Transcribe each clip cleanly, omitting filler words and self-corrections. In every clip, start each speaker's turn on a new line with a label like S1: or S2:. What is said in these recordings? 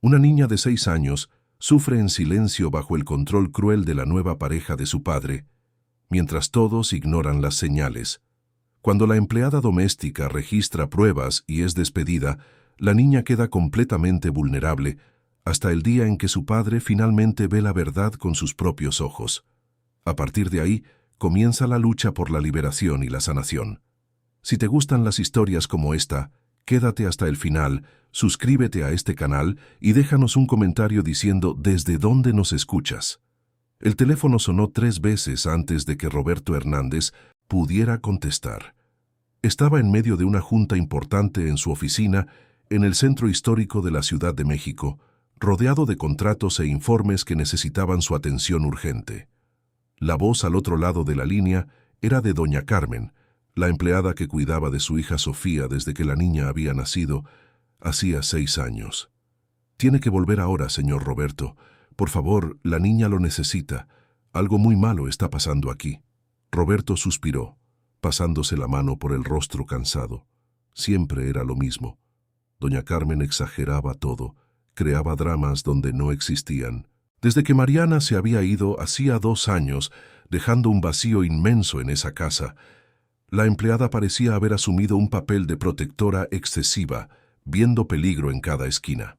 S1: Una niña de 6 años sufre en silencio bajo el control cruel de la nueva pareja de su padre, mientras todos ignoran las señales. Cuando la empleada doméstica registra pruebas y es despedida, la niña queda completamente vulnerable hasta el día en que su padre finalmente ve la verdad con sus propios ojos. A partir de ahí, comienza la lucha por la liberación y la sanación. Si te gustan las historias como esta, quédate hasta el final, suscríbete a este canal y déjanos un comentario diciendo desde dónde nos escuchas. El teléfono sonó 3 veces antes de que Roberto Hernández pudiera contestar. Estaba en medio de una junta importante en su oficina en el centro histórico de la Ciudad de México, rodeado de contratos e informes que necesitaban su atención urgente. La voz al otro lado de la línea era de doña Carmen, la empleada que cuidaba de su hija Sofía desde que la niña había nacido, hacía 6 años. «Tiene que volver ahora, señor Roberto. Por favor, la niña lo necesita. Algo muy malo está pasando aquí». Roberto suspiró, pasándose la mano por el rostro cansado. Siempre era lo mismo. Doña Carmen exageraba todo, creaba dramas donde no existían. Desde que Mariana se había ido hacía 2 años, dejando un vacío inmenso en esa casa, la empleada parecía haber asumido un papel de protectora excesiva, viendo peligro en cada esquina.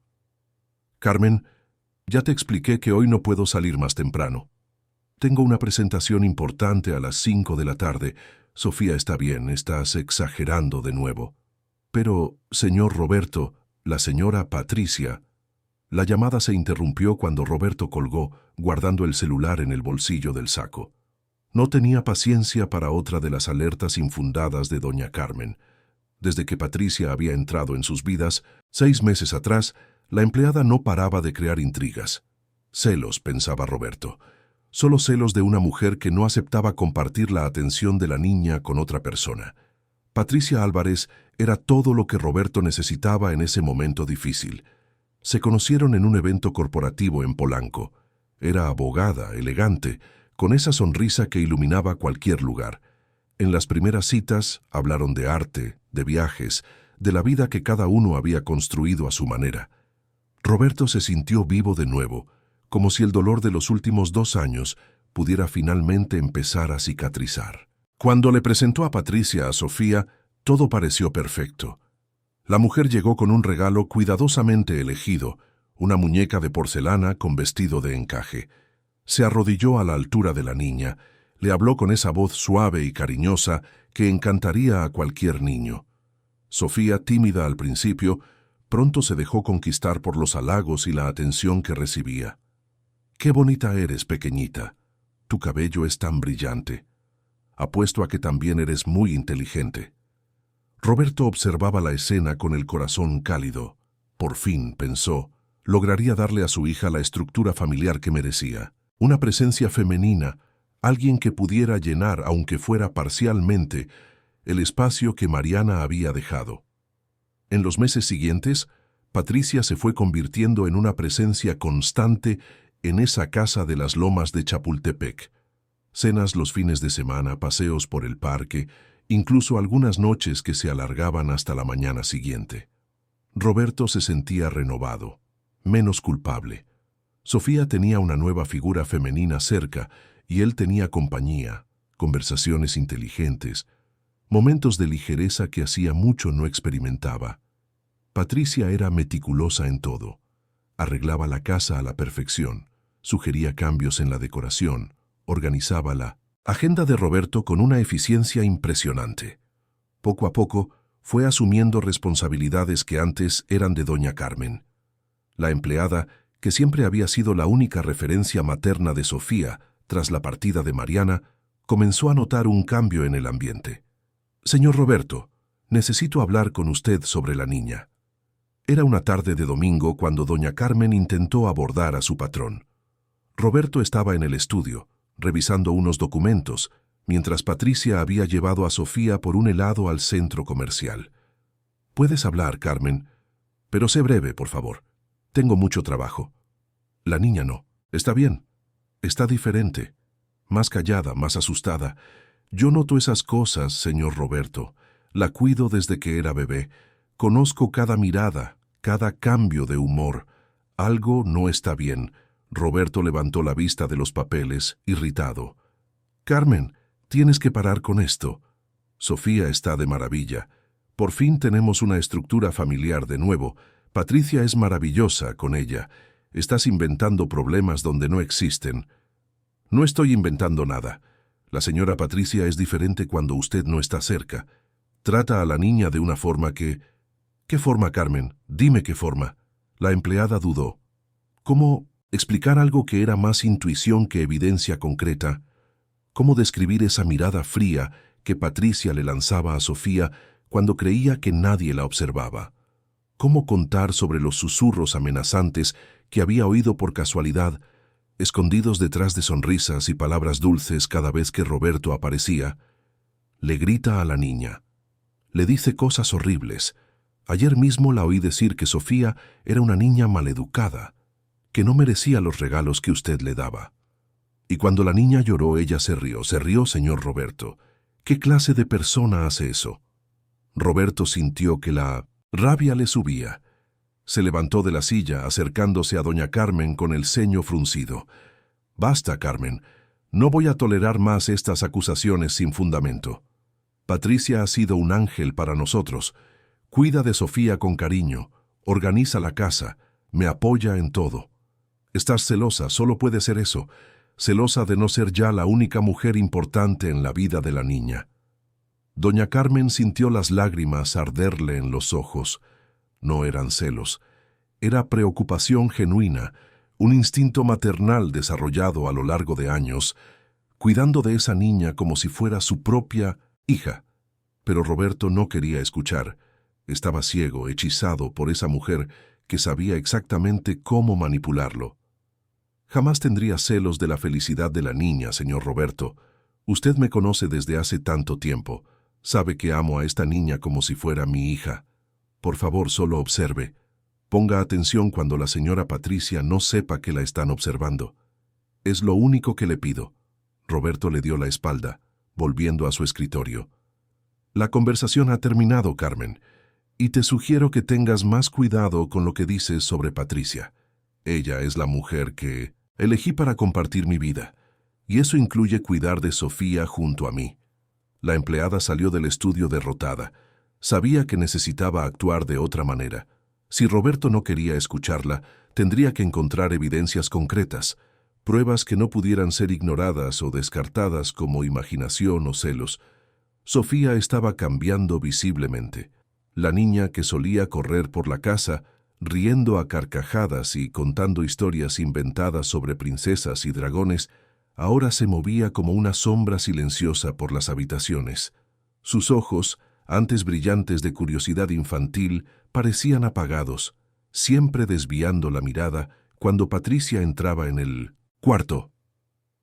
S1: «Carmen, ya te expliqué que hoy no puedo salir más temprano. Tengo una presentación importante a las 5 de la tarde. Sofía está bien, estás exagerando de nuevo». «Pero, señor Roberto, la señora Patricia». La llamada se interrumpió cuando Roberto colgó, guardando el celular en el bolsillo del saco. No tenía paciencia para otra de las alertas infundadas de doña Carmen. Desde que Patricia había entrado en sus vidas, 6 meses atrás, la empleada no paraba de crear intrigas. Celos, pensaba Roberto. Solo celos de una mujer que no aceptaba compartir la atención de la niña con otra persona. Patricia Álvarez era todo lo que Roberto necesitaba en ese momento difícil. Se conocieron en un evento corporativo en Polanco. Era abogada, elegante, con esa sonrisa que iluminaba cualquier lugar. En las primeras citas hablaron de arte, de viajes, de la vida que cada uno había construido a su manera. Roberto se sintió vivo de nuevo, como si el dolor de los últimos 2 años pudiera finalmente empezar a cicatrizar. Cuando le presentó a Patricia a Sofía, todo pareció perfecto. La mujer llegó con un regalo cuidadosamente elegido, una muñeca de porcelana con vestido de encaje. Se arrodilló a la altura de la niña, le habló con esa voz suave y cariñosa que encantaría a cualquier niño. Sofía, tímida al principio, pronto se dejó conquistar por los halagos y la atención que recibía. «Qué bonita eres, pequeñita. Tu cabello es tan brillante. Apuesto a que también eres muy inteligente». Roberto observaba la escena con el corazón cálido. Por fin, pensó, lograría darle a su hija la estructura familiar que merecía. Una presencia femenina, alguien que pudiera llenar, aunque fuera parcialmente, el espacio que Mariana había dejado. En los meses siguientes, Patricia se fue convirtiendo en una presencia constante en esa casa de las lomas de Chapultepec. Cenas los fines de semana, paseos por el parque, incluso algunas noches que se alargaban hasta la mañana siguiente. Roberto se sentía renovado, menos culpable. Sofía tenía una nueva figura femenina cerca y él tenía compañía, conversaciones inteligentes, momentos de ligereza que hacía mucho no experimentaba. Patricia era meticulosa en todo. Arreglaba la casa a la perfección, sugería cambios en la decoración, organizaba la agenda de Roberto con una eficiencia impresionante. Poco a poco fue asumiendo responsabilidades que antes eran de doña Carmen. La empleada, que siempre había sido la única referencia materna de Sofía tras la partida de Mariana, comenzó a notar un cambio en el ambiente. «Señor Roberto, necesito hablar con usted sobre la niña». Era una tarde de domingo cuando doña Carmen intentó abordar a su patrón. Roberto estaba en el estudio, revisando unos documentos, mientras Patricia había llevado a Sofía por un helado al centro comercial. «Puedes hablar, Carmen, pero sé breve, por favor. Tengo mucho trabajo». «La niña no. Está bien. Está diferente. Más callada, más asustada. Yo noto esas cosas, señor Roberto. La cuido desde que era bebé. Conozco cada mirada, cada cambio de humor. Algo no está bien. Roberto levantó la vista de los papeles, irritado. Carmen, tienes que parar con esto. Sofía está de maravilla. Por fin tenemos una estructura familiar de nuevo. Patricia es maravillosa con ella. Estás inventando problemas donde no existen. No estoy inventando nada. La señora Patricia es diferente cuando usted no está cerca. Trata a la niña de una forma que... ¿Qué forma, Carmen? Dime qué forma. La empleada dudó. ¿Cómo explicar algo que era más intuición que evidencia concreta? ¿Cómo describir esa mirada fría que Patricia le lanzaba a Sofía cuando creía que nadie la observaba? ¿Cómo contar sobre los susurros amenazantes que había oído por casualidad, escondidos detrás de sonrisas y palabras dulces cada vez que Roberto aparecía? Le grita a la niña. Le dice cosas horribles. Ayer mismo la oí decir que Sofía era una niña maleducada, que no merecía los regalos que usted le daba. Y cuando la niña lloró, ella se rió, señor Roberto. ¿Qué clase de persona hace eso? Roberto sintió que la rabia le subía. Se levantó de la silla, acercándose a doña Carmen con el ceño fruncido. Basta, Carmen. No voy a tolerar más estas acusaciones sin fundamento. Patricia ha sido un ángel para nosotros. Cuida de Sofía con cariño, organiza la casa, me apoya en todo. Estás celosa, solo puede ser eso, celosa de no ser ya la única mujer importante en la vida de la niña. Doña Carmen sintió las lágrimas arderle en los ojos. No eran celos, era preocupación genuina, un instinto maternal desarrollado a lo largo de años, cuidando de esa niña como si fuera su propia hija. Pero Roberto no quería escuchar. Estaba ciego, hechizado por esa mujer que sabía exactamente cómo manipularlo. Jamás tendría celos de la felicidad de la niña, señor Roberto. Usted me conoce desde hace tanto tiempo. Sabe que amo a esta niña como si fuera mi hija. Por favor, solo observe. Ponga atención cuando la señora Patricia no sepa que la están observando. Es lo único que le pido. Roberto le dio la espalda, volviendo a su escritorio. La conversación ha terminado, Carmen, y te sugiero que tengas más cuidado con lo que dices sobre Patricia. Ella es la mujer que elegí para compartir mi vida, y eso incluye cuidar de Sofía junto a mí. La empleada salió del estudio derrotada. Sabía que necesitaba actuar de otra manera. Si Roberto no quería escucharla, tendría que encontrar evidencias concretas, pruebas que no pudieran ser ignoradas o descartadas como imaginación o celos. Sofía estaba cambiando visiblemente. La niña que solía correr por la casa, riendo a carcajadas y contando historias inventadas sobre princesas y dragones, ahora se movía como una sombra silenciosa por las habitaciones. Sus ojos, antes brillantes de curiosidad infantil, parecían apagados, siempre desviando la mirada cuando Patricia entraba en el cuarto.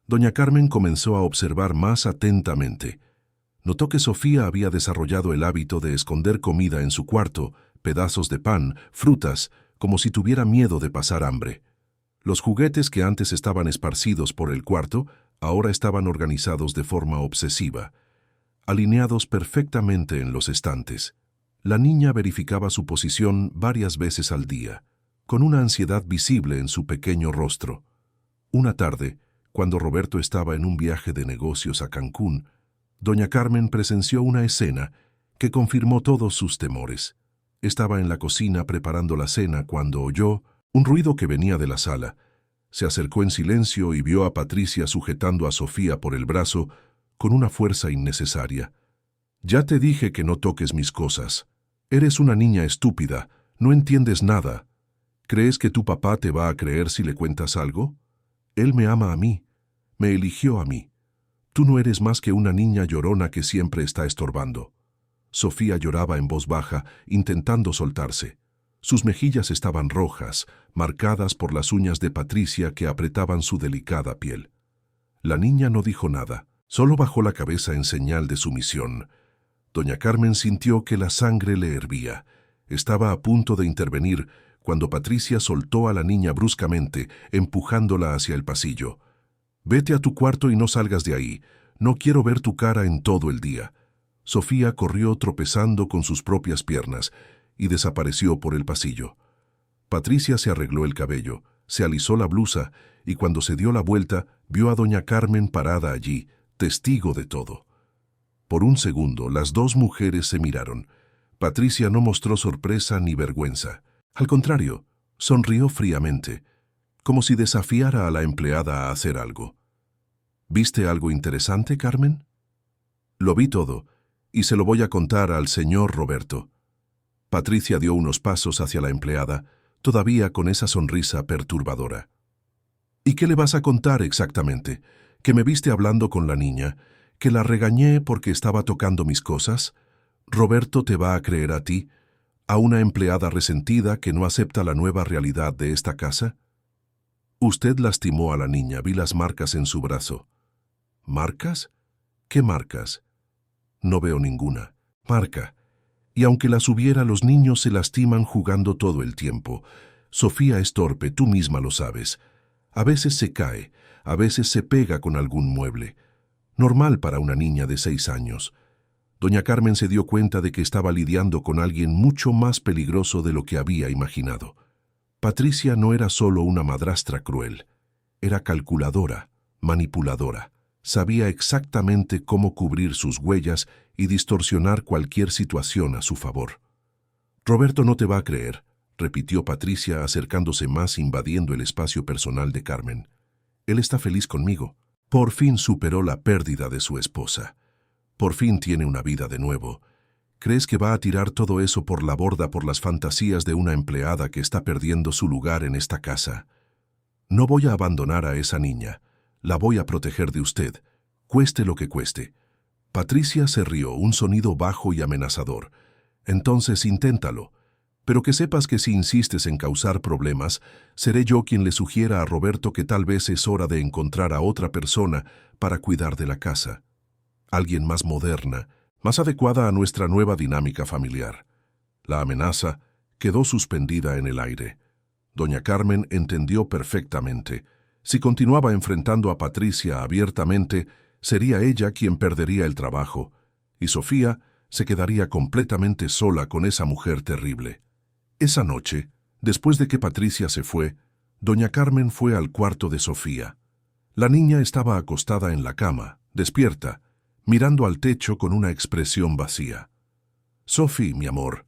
S1: Doña Carmen comenzó a observar más atentamente. Notó que Sofía había desarrollado el hábito de esconder comida en su cuarto, pedazos de pan, frutas, como si tuviera miedo de pasar hambre. Los juguetes que antes estaban esparcidos por el cuarto, ahora estaban organizados de forma obsesiva, alineados perfectamente en los estantes. La niña verificaba su posición varias veces al día, con una ansiedad visible en su pequeño rostro. Una tarde, cuando Roberto estaba en un viaje de negocios a Cancún, doña Carmen presenció una escena que confirmó todos sus temores. Estaba en la cocina preparando la cena cuando oyó un ruido que venía de la sala. Se acercó en silencio y vio a Patricia sujetando a Sofía por el brazo con una fuerza innecesaria. «Ya te dije que no toques mis cosas. Eres una niña estúpida, no entiendes nada. ¿Crees que tu papá te va a creer si le cuentas algo? Él me ama a mí, me eligió a mí. Tú no eres más que una niña llorona que siempre está estorbando». Sofía lloraba en voz baja, intentando soltarse. Sus mejillas estaban rojas, marcadas por las uñas de Patricia que apretaban su delicada piel. La niña no dijo nada, solo bajó la cabeza en señal de sumisión. Doña Carmen sintió que la sangre le hervía. Estaba a punto de intervenir cuando Patricia soltó a la niña bruscamente, empujándola hacia el pasillo. «Vete a tu cuarto y no salgas de ahí. No quiero ver tu cara en todo el día». Sofía corrió tropezando con sus propias piernas y desapareció por el pasillo. Patricia se arregló el cabello, se alisó la blusa y cuando se dio la vuelta vio a doña Carmen parada allí, testigo de todo. Por un segundo las dos mujeres se miraron. Patricia no mostró sorpresa ni vergüenza. Al contrario, sonrió fríamente, como si desafiara a la empleada a hacer algo. ¿Viste algo interesante, Carmen? Lo vi todo, y se lo voy a contar al señor Roberto. Patricia dio unos pasos hacia la empleada, todavía con esa sonrisa perturbadora. ¿Y qué le vas a contar exactamente? ¿Que me viste hablando con la niña? ¿Que la regañé porque estaba tocando mis cosas? ¿Roberto te va a creer a ti, a una empleada resentida que no acepta la nueva realidad de esta casa? Usted lastimó a la niña, vi las marcas en su brazo. ¿Marcas? ¿Qué marcas? No veo ninguna. Marca. Y aunque las hubiera, los niños se lastiman jugando todo el tiempo. Sofía es torpe, tú misma lo sabes. A veces se cae, a veces se pega con algún mueble. Normal para una niña de 6 años. Doña Carmen se dio cuenta de que estaba lidiando con alguien mucho más peligroso de lo que había imaginado. Patricia no era solo una madrastra cruel. Era calculadora, manipuladora. Sabía exactamente cómo cubrir sus huellas y distorsionar cualquier situación a su favor. «Roberto no te va a creer», repitió Patricia acercándose más, invadiendo el espacio personal de Carmen. «Él está feliz conmigo. Por fin superó la pérdida de su esposa. Por fin tiene una vida de nuevo. ¿Crees que va a tirar todo eso por la borda por las fantasías de una empleada que está perdiendo su lugar en esta casa? No voy a abandonar a esa niña. La voy a proteger de usted, cueste lo que cueste». Patricia se rió, un sonido bajo y amenazador. «Entonces inténtalo. Pero que sepas que si insistes en causar problemas, seré yo quien le sugiera a Roberto que tal vez es hora de encontrar a otra persona para cuidar de la casa. Alguien más moderna, más adecuada a nuestra nueva dinámica familiar». La amenaza quedó suspendida en el aire. Doña Carmen entendió perfectamente. Si continuaba enfrentando a Patricia abiertamente, sería ella quien perdería el trabajo, y Sofía se quedaría completamente sola con esa mujer terrible. Esa noche, después de que Patricia se fue, doña Carmen fue al cuarto de Sofía. La niña estaba acostada en la cama, despierta, mirando al techo con una expresión vacía. «Sofi, mi amor,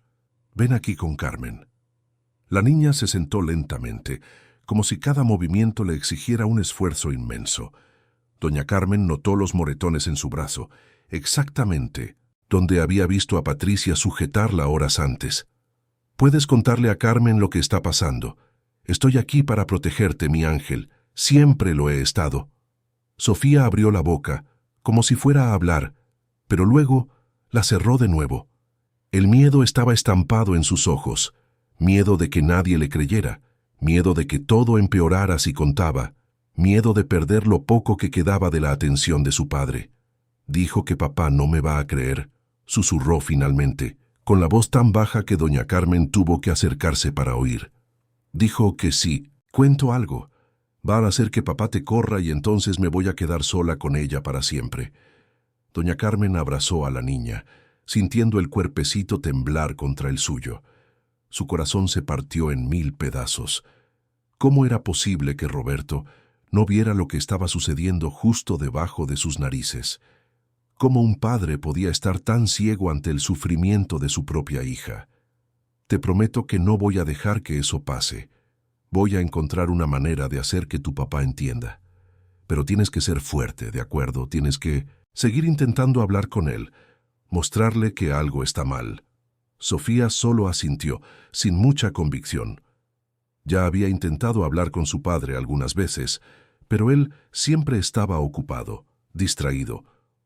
S1: ven aquí con Carmen». La niña se sentó lentamente, como si cada movimiento le exigiera un esfuerzo inmenso. Doña Carmen notó los moretones en su brazo, exactamente donde había visto a Patricia sujetarla horas antes. «Puedes contarle a Carmen lo que está pasando. Estoy aquí para protegerte, mi ángel. Siempre lo he estado». Sofía abrió la boca, como si fuera a hablar, pero luego la cerró de nuevo. El miedo estaba estampado en sus ojos, miedo de que nadie le creyera, miedo de que todo empeorara si contaba, miedo de perder lo poco que quedaba de la atención de su padre. «Dijo que papá no me va a creer», susurró finalmente, con la voz tan baja que doña Carmen tuvo que acercarse para oír. «Dijo que sí, cuento algo. Van a hacer que papá te corra y entonces me voy a quedar sola con ella para siempre». Doña Carmen abrazó a la niña, sintiendo el cuerpecito temblar contra el suyo. Su corazón se partió en 1000 pedazos. ¿Cómo era posible que Roberto no viera lo que estaba sucediendo justo debajo de sus narices? ¿Cómo un padre podía estar tan ciego ante el sufrimiento de su propia hija? «Te prometo que no voy a dejar que eso pase. Voy a encontrar una manera de hacer que tu papá entienda. Pero tienes que ser fuerte, ¿de acuerdo? Tienes que seguir intentando hablar con él, mostrarle que algo está mal». Sofía solo asintió, sin mucha convicción. Ya había intentado hablar con su padre algunas veces, pero él siempre estaba ocupado, distraído,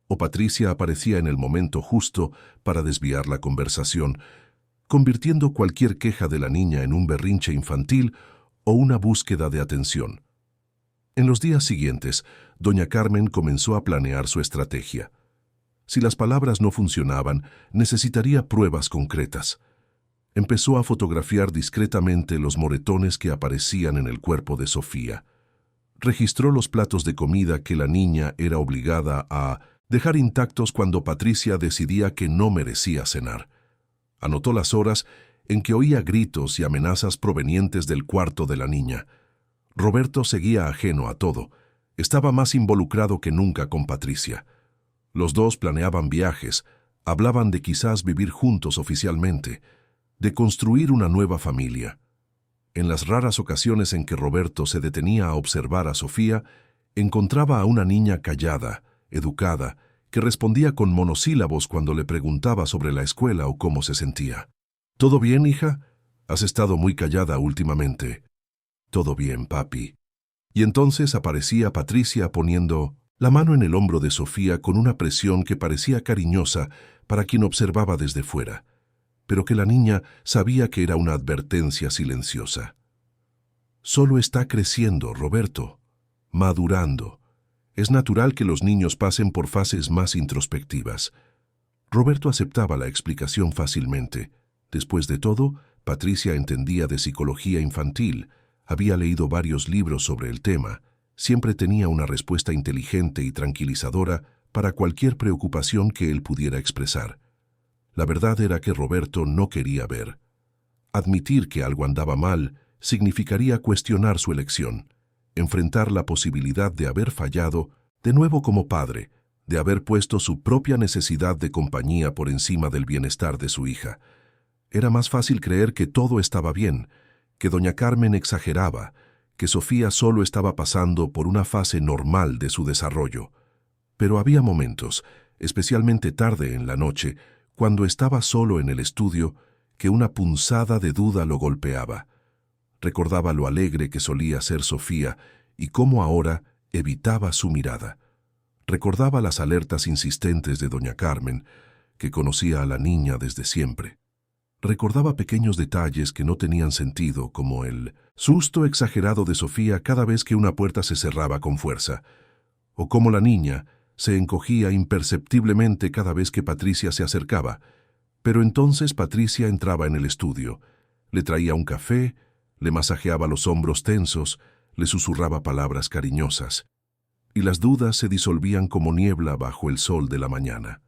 S1: o Patricia aparecía en el momento justo para desviar la conversación, convirtiendo cualquier queja de la niña en un berrinche infantil o una búsqueda de atención. En los días siguientes, doña Carmen comenzó a planear su estrategia. Si las palabras no funcionaban, necesitaría pruebas concretas. Empezó a fotografiar discretamente los moretones que aparecían en el cuerpo de Sofía. Registró los platos de comida que la niña era obligada a dejar intactos cuando Patricia decidía que no merecía cenar. Anotó las horas en que oía gritos y amenazas provenientes del cuarto de la niña. Roberto seguía ajeno a todo. Estaba más involucrado que nunca con Patricia. Los dos planeaban viajes, hablaban de quizás vivir juntos oficialmente, de construir una nueva familia. En las raras ocasiones en que Roberto se detenía a observar a Sofía, encontraba a una niña callada, educada, que respondía con monosílabos cuando le preguntaba sobre la escuela o cómo se sentía. ¿Todo bien, hija? Has estado muy callada últimamente. Todo bien, papi. Y entonces aparecía Patricia poniendo la mano en el hombro de Sofía con una presión que parecía cariñosa para quien observaba desde fuera, pero que la niña sabía que era una advertencia silenciosa. Solo está creciendo, Roberto, madurando. Es natural que los niños pasen por fases más introspectivas. Roberto aceptaba la explicación fácilmente. Después de todo, Patricia entendía de psicología infantil, había leído varios libros sobre el tema, siempre tenía una respuesta inteligente y tranquilizadora para cualquier preocupación que él pudiera expresar. La verdad era que Roberto no quería ver. Admitir que algo andaba mal significaría cuestionar su elección, enfrentar la posibilidad de haber fallado, de nuevo como padre, de haber puesto su propia necesidad de compañía por encima del bienestar de su hija. Era más fácil creer que todo estaba bien, que doña Carmen exageraba, que Sofía solo estaba pasando por una fase normal de su desarrollo. Pero había momentos, especialmente tarde en la noche, cuando estaba solo en el estudio, que una punzada de duda lo golpeaba. Recordaba lo alegre que solía ser Sofía y cómo ahora evitaba su mirada. Recordaba las alertas insistentes de doña Carmen, que conocía a la niña desde siempre. Recordaba pequeños detalles que no tenían sentido, como el susto exagerado de Sofía cada vez que una puerta se cerraba con fuerza, o cómo la niña se encogía imperceptiblemente cada vez que Patricia se acercaba. Pero entonces Patricia entraba en el estudio, le traía un café, le masajeaba los hombros tensos, le susurraba palabras cariñosas, y las dudas se disolvían como niebla bajo el sol de la mañana.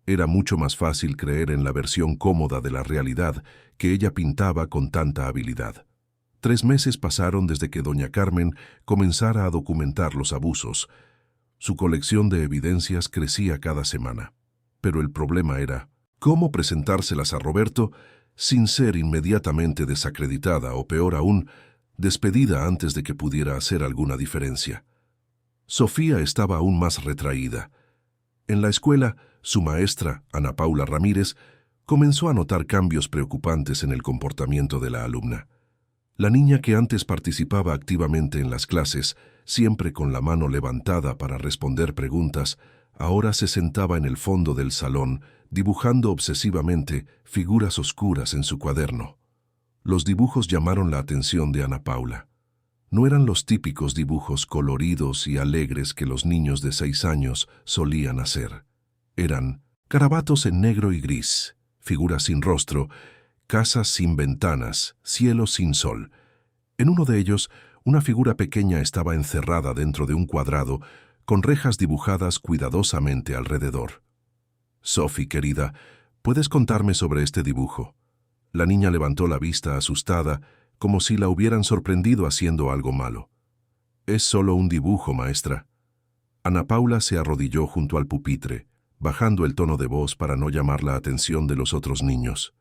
S1: Era mucho más fácil creer en la versión cómoda de la realidad que ella pintaba con tanta habilidad. 3 meses pasaron desde que doña Carmen comenzara a documentar los abusos. Su colección de evidencias crecía cada semana. Pero el problema era cómo presentárselas a Roberto sin ser inmediatamente desacreditada o, peor aún, despedida antes de que pudiera hacer alguna diferencia. Sofía estaba aún más retraída. En la escuela, su maestra, Ana Paula Ramírez, comenzó a notar cambios preocupantes en el comportamiento de la alumna. La niña que antes participaba activamente en las clases, siempre con la mano levantada para responder preguntas, ahora se sentaba en el fondo del salón, dibujando obsesivamente figuras oscuras en su cuaderno. Los dibujos llamaron la atención de Ana Paula. No eran los típicos dibujos coloridos y alegres que los niños de 6 años solían hacer. Eran garabatos en negro y gris, figuras sin rostro, casas sin ventanas, cielo sin sol. En uno de ellos, una figura pequeña estaba encerrada dentro de un cuadrado, con rejas dibujadas cuidadosamente alrededor. «Sophie, querida, ¿puedes contarme sobre este dibujo?» La niña levantó la vista asustada, como si la hubieran sorprendido haciendo algo malo. «Es solo un dibujo, maestra». Ana Paula se arrodilló junto al pupitre, bajando el tono de voz para no llamar la atención de los otros niños.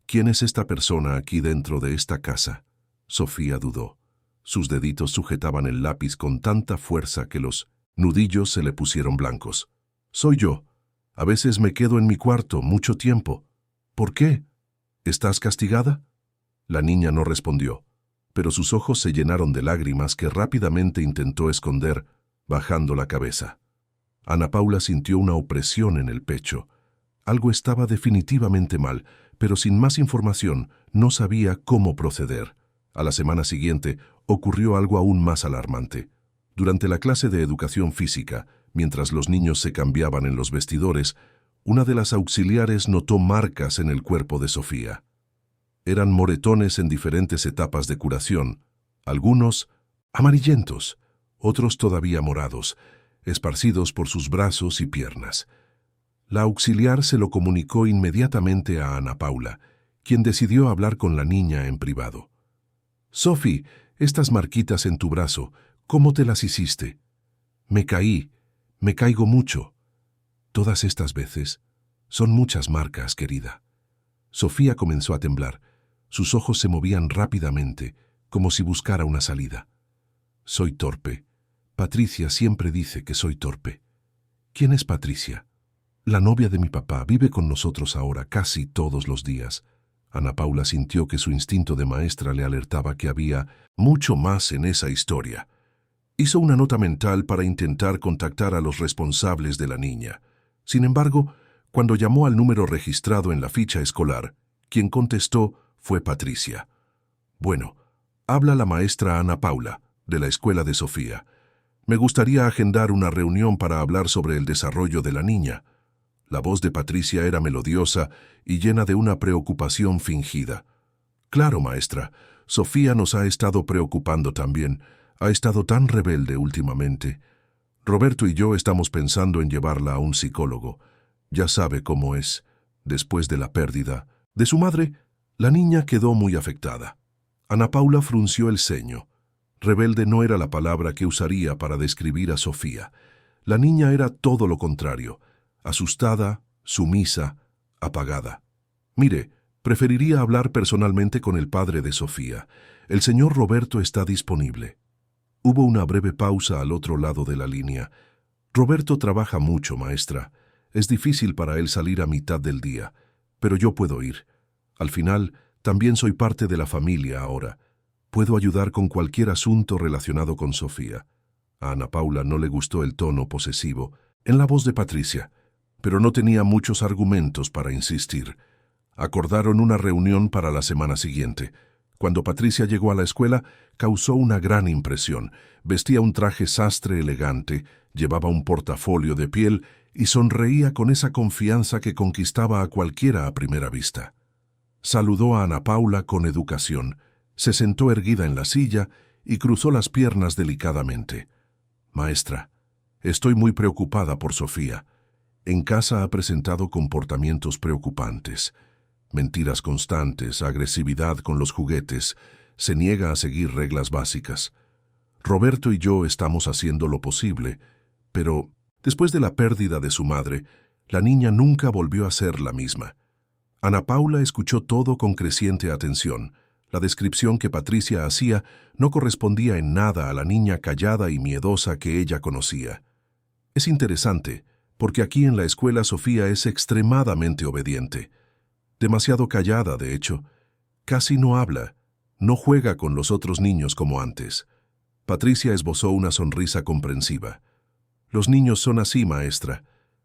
S1: «¿Quién es esta persona aquí dentro de esta casa?» Sofía dudó. Sus deditos sujetaban el lápiz con tanta fuerza que los nudillos se le pusieron blancos. «Soy yo. A veces me quedo en mi cuarto mucho tiempo. ¿Por qué? ¿Estás castigada?» La niña no respondió, pero sus ojos se llenaron de lágrimas que rápidamente intentó esconder, bajando la cabeza. Ana Paula sintió una opresión en el pecho. Algo estaba definitivamente mal, pero sin más información no sabía cómo proceder. A la semana siguiente ocurrió algo aún más alarmante. Durante la clase de educación física, mientras los niños se cambiaban en los vestidores, una de las auxiliares notó marcas en el cuerpo de Sofía. Eran moretones en diferentes etapas de curación, algunos amarillentos, otros todavía morados, esparcidos por sus brazos y piernas. La auxiliar se lo comunicó inmediatamente a Ana Paula, quien decidió hablar con la niña en privado. «Sophie, estas marquitas en tu brazo, ¿cómo te las hiciste?» «Me caí, me caigo mucho». «Todas estas veces, son muchas marcas, querida». Sofía comenzó a temblar. Sus ojos se movían rápidamente, como si buscara una salida. «Soy torpe. Patricia siempre dice que soy torpe». «¿Quién es Patricia?» «La novia de mi papá, vive con nosotros ahora casi todos los días». Ana Paula sintió que su instinto de maestra le alertaba que había mucho más en esa historia. Hizo una nota mental para intentar contactar a los responsables de la niña. Sin embargo, cuando llamó al número registrado en la ficha escolar, quien contestó fue Patricia. «Bueno, habla la maestra Ana Paula, de la escuela de Sofía. Me gustaría agendar una reunión para hablar sobre el desarrollo de la niña». La voz de Patricia era melodiosa y llena de una preocupación fingida. «Claro, maestra. Sofía nos ha estado preocupando también. Ha estado tan rebelde últimamente. Roberto y yo estamos pensando en llevarla a un psicólogo. Ya sabe cómo es. Después de la pérdida de su madre, la niña quedó muy afectada». Ana Paula frunció el ceño. Rebelde no era la palabra que usaría para describir a Sofía. La niña era todo lo contrario. Asustada, sumisa, apagada. «Mire, preferiría hablar personalmente con el padre de Sofía. El señor Roberto está disponible». Hubo una breve pausa al otro lado de la línea. «Roberto trabaja mucho, maestra. Es difícil para él salir a mitad del día, pero yo puedo ir. Al final, también soy parte de la familia ahora. Puedo ayudar con cualquier asunto relacionado con Sofía». A Ana Paula no le gustó el tono posesivo en la voz de Patricia, pero no tenía muchos argumentos para insistir. Acordaron una reunión para la semana siguiente. Cuando Patricia llegó a la escuela, causó una gran impresión. Vestía un traje sastre elegante, llevaba un portafolio de piel y sonreía con esa confianza que conquistaba a cualquiera a primera vista. Saludó a Ana Paula con educación, se sentó erguida en la silla y cruzó las piernas delicadamente. «Maestra, estoy muy preocupada por Sofía. En casa ha presentado comportamientos preocupantes. Mentiras constantes, agresividad con los juguetes, se niega a seguir reglas básicas. Roberto y yo estamos haciendo lo posible, pero después de la pérdida de su madre, la niña nunca volvió a ser la misma». Ana Paula escuchó todo con creciente atención. La descripción que Patricia hacía no correspondía en nada a la niña callada y miedosa que ella conocía. «Es interesante, porque aquí en la escuela Sofía es extremadamente obediente. Demasiado callada, de hecho. Casi no habla, no juega con los otros niños como antes». Patricia esbozó una sonrisa comprensiva. «Los niños son así, maestra.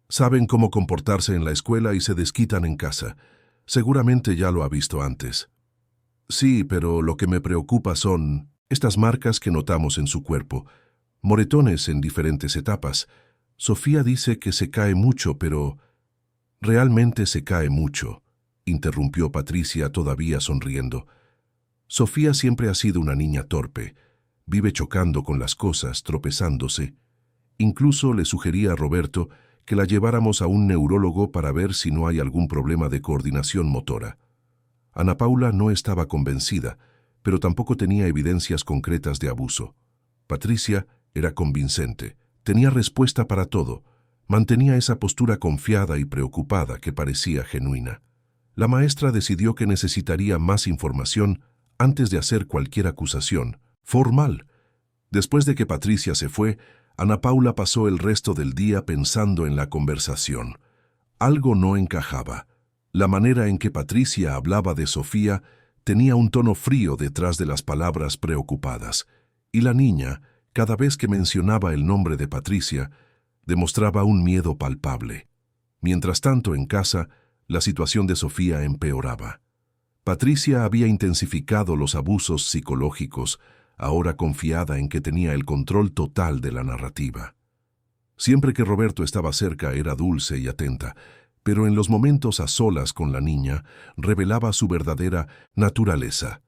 S1: Saben cómo comportarse en la escuela y se desquitan en casa. Seguramente ya lo ha visto antes». «Sí, pero lo que me preocupa son estas marcas que notamos en su cuerpo, moretones en diferentes etapas. Sofía dice que se cae mucho, pero realmente se cae mucho», interrumpió Patricia todavía sonriendo. «Sofía siempre ha sido una niña torpe. Vive chocando con las cosas, tropezándose. Incluso le sugería a Roberto que la lleváramos a un neurólogo para ver si no hay algún problema de coordinación motora». Ana Paula no estaba convencida, pero tampoco tenía evidencias concretas de abuso. Patricia era convincente, tenía respuesta para todo, mantenía esa postura confiada y preocupada que parecía genuina. La maestra decidió que necesitaría más información antes de hacer cualquier acusación formal. Después de que Patricia se fue, Ana Paula pasó el resto del día pensando en la conversación. Algo no encajaba. La manera en que Patricia hablaba de Sofía tenía un tono frío detrás de las palabras preocupadas, y la niña, cada vez que mencionaba el nombre de Patricia, demostraba un miedo palpable. Mientras tanto, en casa, la situación de Sofía empeoraba. Patricia había intensificado los abusos psicológicos, ahora confiada en que tenía el control total de la narrativa. Siempre que Roberto estaba cerca era dulce y atenta, pero en los momentos a solas con la niña revelaba su verdadera naturaleza.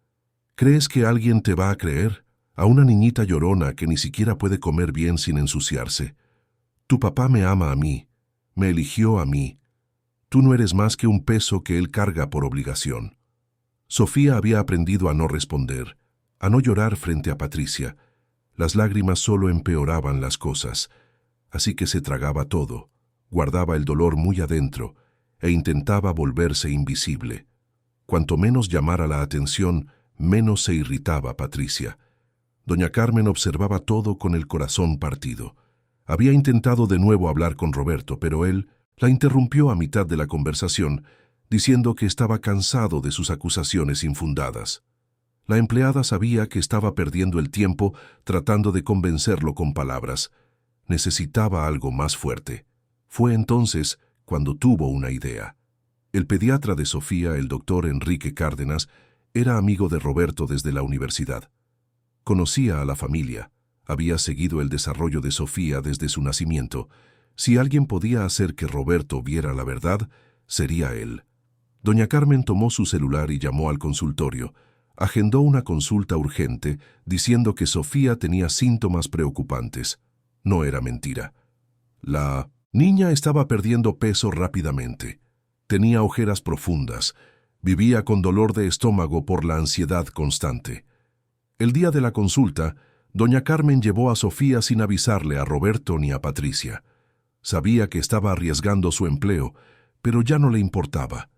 S1: ¿Crees que alguien te va a creer? A una niñita llorona que ni siquiera puede comer bien sin ensuciarse. Tu papá me ama a mí, me eligió a mí. Tú no eres más que un peso que él carga por obligación. Sofía había aprendido a no responder, a no llorar frente a Patricia. Las lágrimas solo empeoraban las cosas, así que se tragaba todo, guardaba el dolor muy adentro e intentaba volverse invisible. Cuanto menos llamara la atención, menos se irritaba Patricia. Doña Carmen observaba todo con el corazón partido. Había intentado de nuevo hablar con Roberto, pero él la interrumpió a mitad de la conversación, diciendo que estaba cansado de sus acusaciones infundadas. La empleada sabía que estaba perdiendo el tiempo tratando de convencerlo con palabras. Necesitaba algo más fuerte. Fue entonces cuando tuvo una idea. El pediatra de Sofía, el doctor Enrique Cárdenas, era amigo de Roberto desde la universidad. Conocía a la familia, había seguido el desarrollo de Sofía desde su nacimiento. Si alguien podía hacer que Roberto viera la verdad, sería él. Doña Carmen tomó su celular y llamó al consultorio. Agendó una consulta urgente, diciendo que Sofía tenía síntomas preocupantes. No era mentira. La niña estaba perdiendo peso rápidamente. Tenía ojeras profundas. Vivía con dolor de estómago por la ansiedad constante. El día de la consulta, doña Carmen llevó a Sofía sin avisarle a Roberto ni a Patricia. Sabía que estaba arriesgando su empleo, pero ya no le importaba.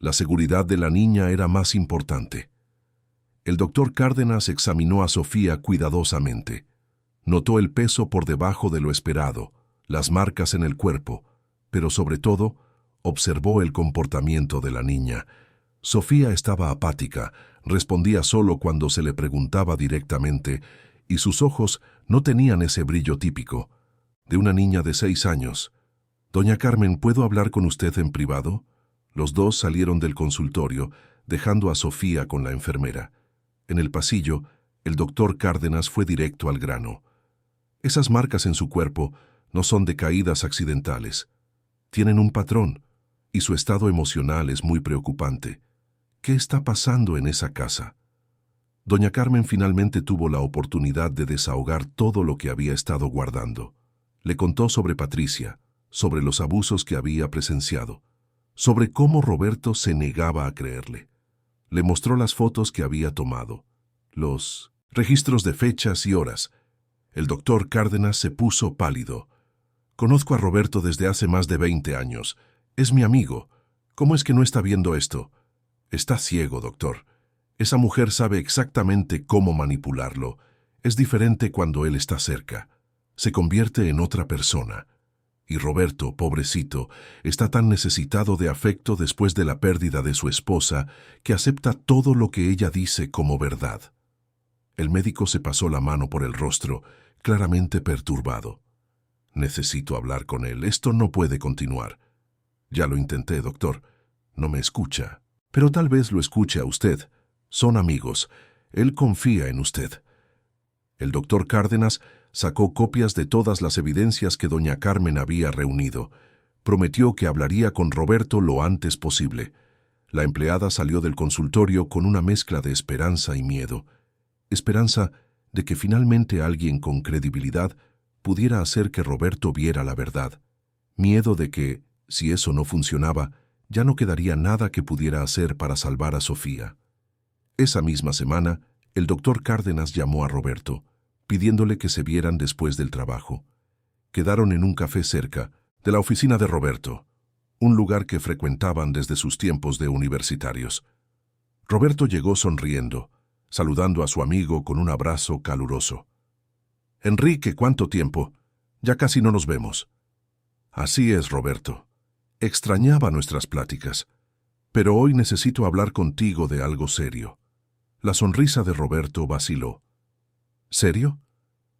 S1: La seguridad de la niña era más importante. El doctor Cárdenas examinó a Sofía cuidadosamente. Notó el peso por debajo de lo esperado, las marcas en el cuerpo, pero sobre todo, observó el comportamiento de la niña. Sofía estaba apática, respondía solo cuando se le preguntaba directamente, y sus ojos no tenían ese brillo típico de una niña de 6 años. «Doña Carmen, ¿puedo hablar con usted en privado?» Los dos salieron del consultorio, dejando a Sofía con la enfermera. En el pasillo, el doctor Cárdenas fue directo al grano. «Esas marcas en su cuerpo no son de caídas accidentales. Tienen un patrón, y su estado emocional es muy preocupante. ¿Qué está pasando en esa casa?» Doña Carmen finalmente tuvo la oportunidad de desahogar todo lo que había estado guardando. Le contó sobre Patricia, sobre los abusos que había presenciado, sobre cómo Roberto se negaba a creerle. Le mostró las fotos que había tomado, los registros de fechas y horas. El doctor Cárdenas se puso pálido. «Conozco a Roberto desde hace más de 20 años. Es mi amigo. ¿Cómo es que no está viendo esto?» «Está ciego, doctor. Esa mujer sabe exactamente cómo manipularlo. Es diferente cuando él está cerca. Se convierte en otra persona. Y Roberto, pobrecito, está tan necesitado de afecto después de la pérdida de su esposa que acepta todo lo que ella dice como verdad». El médico se pasó la mano por el rostro, claramente perturbado. «Necesito hablar con él. Esto no puede continuar». «Ya lo intenté, doctor. No me escucha. Pero tal vez lo escuche a usted. Son amigos. Él confía en usted». El doctor Cárdenas sacó copias de todas las evidencias que doña Carmen había reunido. Prometió que hablaría con Roberto lo antes posible. La empleada salió del consultorio con una mezcla de esperanza y miedo. Esperanza de que finalmente alguien con credibilidad pudiera hacer que Roberto viera la verdad. Miedo de que, si eso no funcionaba, ya no quedaría nada que pudiera hacer para salvar a Sofía. Esa misma semana, el doctor Cárdenas llamó a Roberto, pidiéndole que se vieran después del trabajo. Quedaron en un café cerca de la oficina de Roberto, un lugar que frecuentaban desde sus tiempos de universitarios. Roberto llegó sonriendo, saludando a su amigo con un abrazo caluroso. «Enrique, ¿cuánto tiempo? Ya casi no nos vemos». «Así es, Roberto. Extrañaba nuestras pláticas, pero hoy necesito hablar contigo de algo serio». La sonrisa de Roberto vaciló. «¿Serio?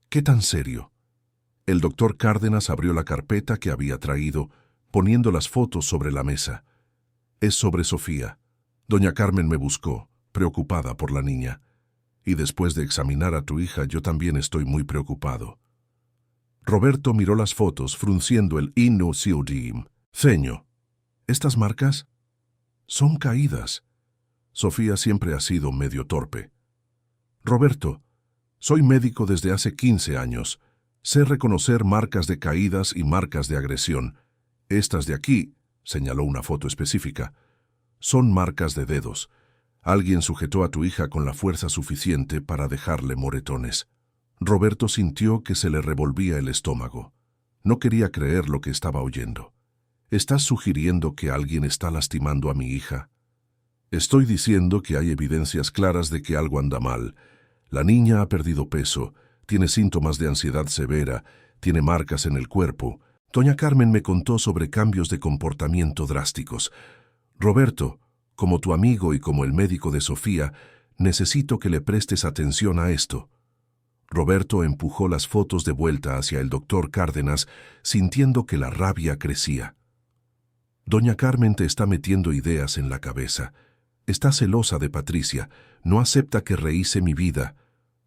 S1: ¿Qué tan serio?» El doctor Cárdenas abrió la carpeta que había traído, poniendo las fotos sobre la mesa. «Es sobre Sofía. Doña Carmen me buscó, preocupada por la niña. Y después de examinar a tu hija, yo también estoy muy preocupado». Roberto miró las fotos, frunciendo el ceño. «¿Estas marcas? Son caídas. Sofía siempre ha sido medio torpe». «Roberto, soy médico desde hace 15 años. Sé reconocer marcas de caídas y marcas de agresión. Estas de aquí», señaló una foto específica, «son marcas de dedos. Alguien sujetó a tu hija con la fuerza suficiente para dejarle moretones. Roberto sintió que se le revolvía el estómago. No quería creer lo que estaba oyendo. ¿Estás sugiriendo que alguien está lastimando a mi hija? Estoy diciendo que hay evidencias claras de que algo anda mal. La niña ha perdido peso, tiene síntomas de ansiedad severa, tiene marcas en el cuerpo. Doña Carmen me contó sobre cambios de comportamiento drásticos. Roberto, como tu amigo y como el médico de Sofía, necesito que le prestes atención a esto. Roberto empujó las fotos de vuelta hacia el doctor Cárdenas, sintiendo que la rabia crecía. Doña Carmen te está metiendo ideas en la cabeza. Está celosa de Patricia, no acepta que rehíce mi vida.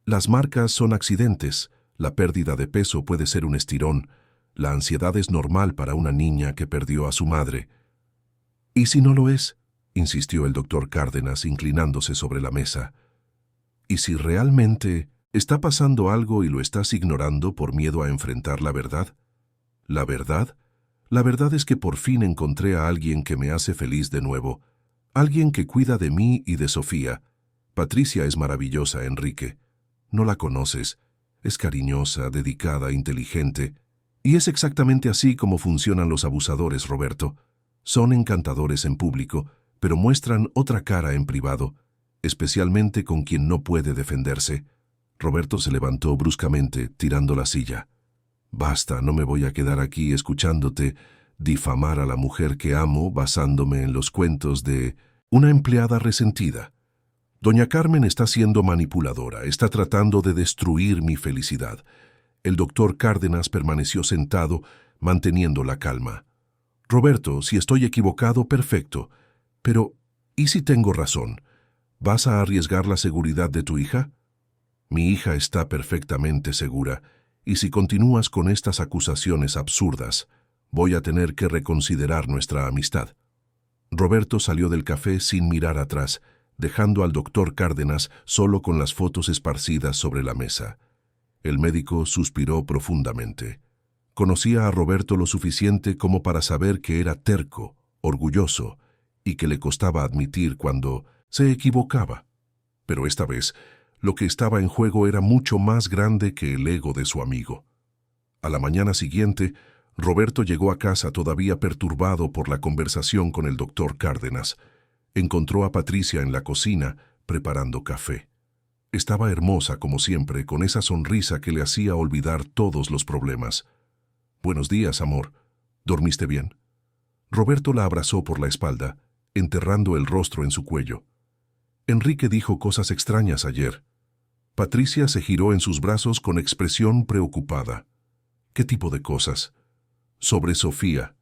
S1: Las marcas son accidentes, la pérdida de peso puede ser un estirón, la ansiedad es normal para una niña que perdió a su madre. ¿Y si no lo es?, insistió el doctor Cárdenas, inclinándose sobre la mesa. ¿Y si realmente está pasando algo y lo estás ignorando por miedo a enfrentar la verdad? ¿La verdad? La verdad es que por fin encontré a alguien que me hace feliz de nuevo, alguien que cuida de mí y de Sofía. Patricia es maravillosa, Enrique. No la conoces. Es cariñosa, dedicada, inteligente. Y es exactamente así como funcionan los abusadores, Roberto. Son encantadores en público, pero muestran otra cara en privado, especialmente con quien no puede defenderse. Roberto se levantó bruscamente, tirando la silla. Basta, no me voy a quedar aquí escuchándote difamar a la mujer que amo basándome en los cuentos de una empleada resentida. Doña Carmen está siendo manipuladora, está tratando de destruir mi felicidad. El doctor Cárdenas permaneció sentado, manteniendo la calma. Roberto, si estoy equivocado, perfecto. Pero, ¿y si tengo razón? ¿Vas a arriesgar la seguridad de tu hija? Mi hija está perfectamente segura, y si continúas con estas acusaciones absurdas, voy a tener que reconsiderar nuestra amistad. Roberto salió del café sin mirar atrás, dejando al doctor Cárdenas solo con las fotos esparcidas sobre la mesa. El médico suspiró profundamente. Conocía a Roberto lo suficiente como para saber que era terco, orgulloso, y que le costaba admitir cuando se equivocaba. Pero esta vez, lo que estaba en juego era mucho más grande que el ego de su amigo. A la mañana siguiente, Roberto llegó a casa todavía perturbado por la conversación con el doctor Cárdenas. Encontró a Patricia en la cocina, preparando café. Estaba hermosa como siempre, con esa sonrisa que le hacía olvidar todos los problemas. «Buenos días, amor. ¿Dormiste bien?» Roberto la abrazó por la espalda, enterrando el rostro en su cuello. Enrique dijo cosas extrañas ayer. Patricia se giró en sus brazos con expresión preocupada. ¿Qué tipo de cosas? Sobre Sofía.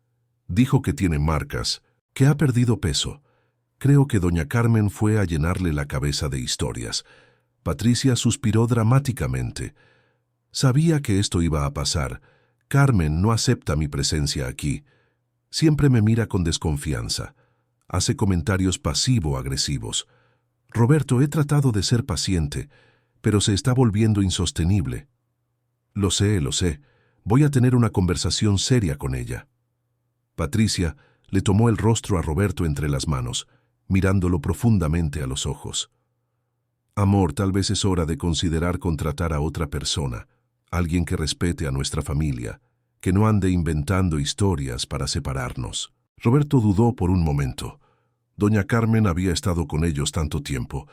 S1: Dijo que tiene marcas, que ha perdido peso. Creo que doña Carmen fue a llenarle la cabeza de historias. Patricia suspiró dramáticamente. Sabía que esto iba a pasar. Carmen no acepta mi presencia aquí. Siempre me mira con desconfianza. Hace comentarios pasivo-agresivos. Roberto, he tratado de ser paciente, pero se está volviendo insostenible. Lo sé, lo sé. Voy a tener una conversación seria con ella. Patricia le tomó el rostro a Roberto entre las manos, mirándolo profundamente a los ojos. Amor, tal vez es hora de considerar contratar a otra persona, alguien que respete a nuestra familia, que no ande inventando historias para separarnos. Roberto dudó por un momento. Doña Carmen había estado con ellos tanto tiempo.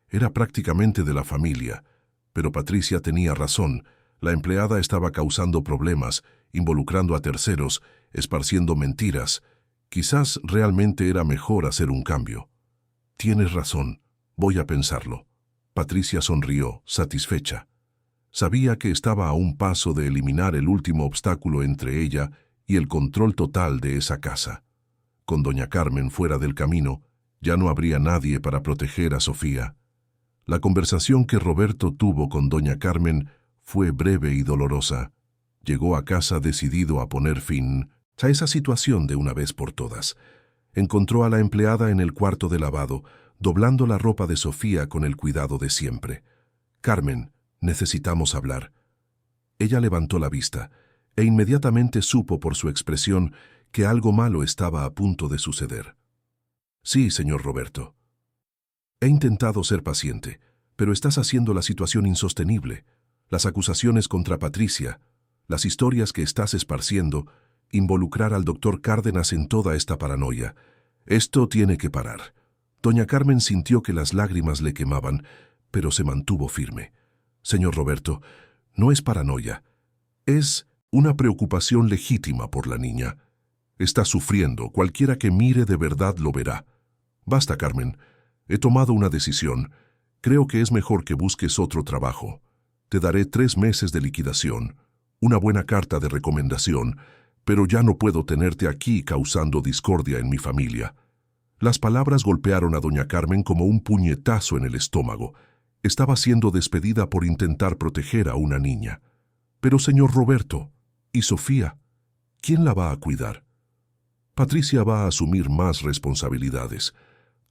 S1: Era prácticamente de la familia. Pero Patricia tenía razón. La empleada estaba causando problemas, involucrando a terceros, esparciendo mentiras. Quizás realmente era mejor hacer un cambio. Tienes razón. Voy a pensarlo. Patricia sonrió, satisfecha. Sabía que estaba a un paso de eliminar el último obstáculo entre ella y el control total de esa casa. Con doña Carmen fuera del camino, ya no habría nadie para proteger a Sofía. La conversación que Roberto tuvo con doña Carmen fue breve y dolorosa. Llegó a casa decidido a poner fin a esa situación de una vez por todas. Encontró a la empleada en el cuarto de lavado, doblando la ropa de Sofía con el cuidado de siempre. «Carmen, necesitamos hablar». Ella levantó la vista, e inmediatamente supo por su expresión que algo malo estaba a punto de suceder. «Sí, señor Roberto». He intentado ser paciente, pero estás haciendo la situación insostenible. Las acusaciones contra Patricia, las historias que estás esparciendo, involucrar al doctor Cárdenas en toda esta paranoia. Esto tiene que parar. Doña Carmen sintió que las lágrimas le quemaban, pero se mantuvo firme. Señor Roberto, no es paranoia. Es una preocupación legítima por la niña. Está sufriendo, cualquiera que mire de verdad lo verá. Basta, Carmen. He tomado una decisión. Creo que es mejor que busques otro trabajo. Te daré 3 meses de liquidación, una buena carta de recomendación, pero ya no puedo tenerte aquí causando discordia en mi familia. Las palabras golpearon a doña Carmen como un puñetazo en el estómago. Estaba siendo despedida por intentar proteger a una niña. Pero, señor Roberto, ¿y Sofía? ¿Quién la va a cuidar? Patricia va a asumir más responsabilidades.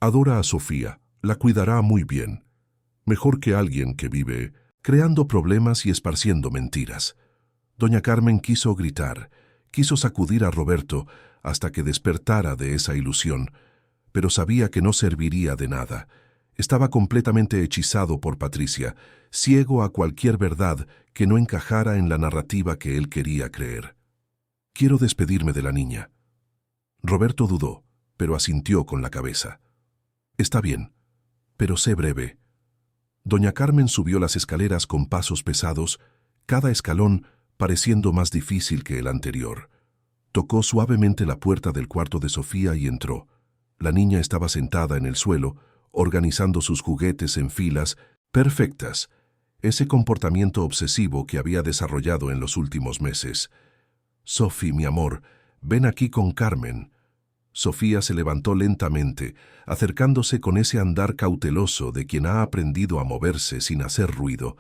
S1: Adora a Sofía, la cuidará muy bien. Mejor que alguien que vive creando problemas y esparciendo mentiras. Doña Carmen quiso gritar, quiso sacudir a Roberto hasta que despertara de esa ilusión, pero sabía que no serviría de nada. Estaba completamente hechizado por Patricia, ciego a cualquier verdad que no encajara en la narrativa que él quería creer. Quiero despedirme de la niña. Roberto dudó, pero asintió con la cabeza. Está bien, pero sé breve. Doña Carmen subió las escaleras con pasos pesados, cada escalón pareciendo más difícil que el anterior. Tocó suavemente la puerta del cuarto de Sofía y entró. La niña estaba sentada en el suelo, organizando sus juguetes en filas perfectas, ese comportamiento obsesivo que había desarrollado en los últimos meses. «Sophie, mi amor, ven aquí con Carmen». Sofía se levantó lentamente, acercándose con ese andar cauteloso de quien ha aprendido a moverse sin hacer ruido.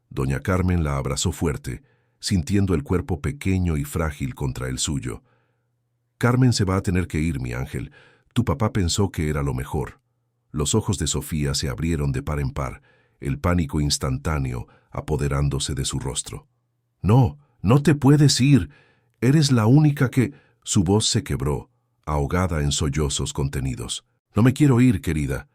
S1: Doña Carmen la abrazó fuerte, sintiendo el cuerpo pequeño y frágil contra el suyo. «Carmen se va a tener que ir, mi ángel. Tu papá pensó que era lo mejor». Los ojos de Sofía se abrieron de par en par, el pánico instantáneo apoderándose de su rostro. «No, no te puedes ir. Eres la única que...» Su voz se quebró, ahogada en sollozos contenidos. «No me quiero ir, querida.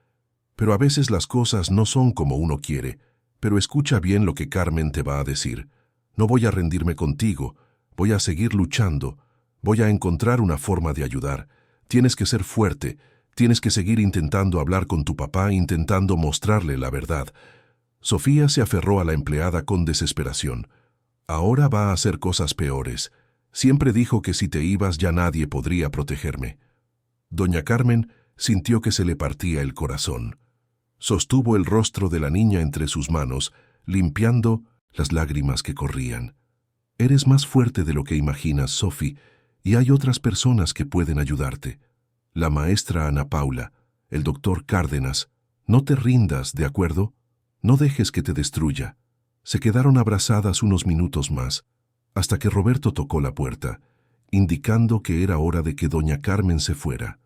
S1: Pero a veces las cosas no son como uno quiere. Pero escucha bien lo que Carmen te va a decir. No voy a rendirme contigo. Voy a seguir luchando. Voy a encontrar una forma de ayudar. Tienes que ser fuerte. Tienes que seguir intentando hablar con tu papá, intentando mostrarle la verdad». Sofía se aferró a la empleada con desesperación. «Ahora va a hacer cosas peores. Siempre dijo que si te ibas ya nadie podría protegerme». Doña Carmen sintió que se le partía el corazón. Sostuvo el rostro de la niña entre sus manos, limpiando las lágrimas que corrían. «Eres más fuerte de lo que imaginas, Sophie, y hay otras personas que pueden ayudarte. La maestra Ana Paula, el doctor Cárdenas. No te rindas, ¿de acuerdo? No dejes que te destruya». Se quedaron abrazadas unos minutos más, hasta que Roberto tocó la puerta, indicando que era hora de que doña Carmen se fuera.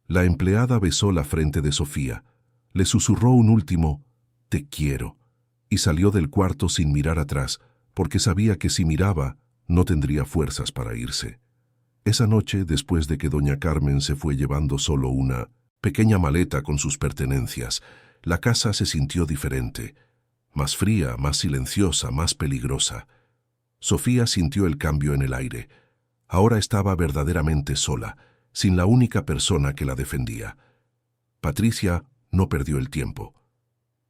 S1: La empleada besó la frente de Sofía, le susurró un último «te quiero» y salió del cuarto sin mirar atrás, porque sabía que si miraba no tendría fuerzas para irse. Esa noche, después de que doña Carmen se fue llevando solo una pequeña maleta con sus pertenencias, la casa se sintió diferente, más fría, más silenciosa, más peligrosa. Sofía sintió el cambio en el aire. Ahora estaba verdaderamente sola, sin la única persona que la defendía. Patricia no perdió el tiempo.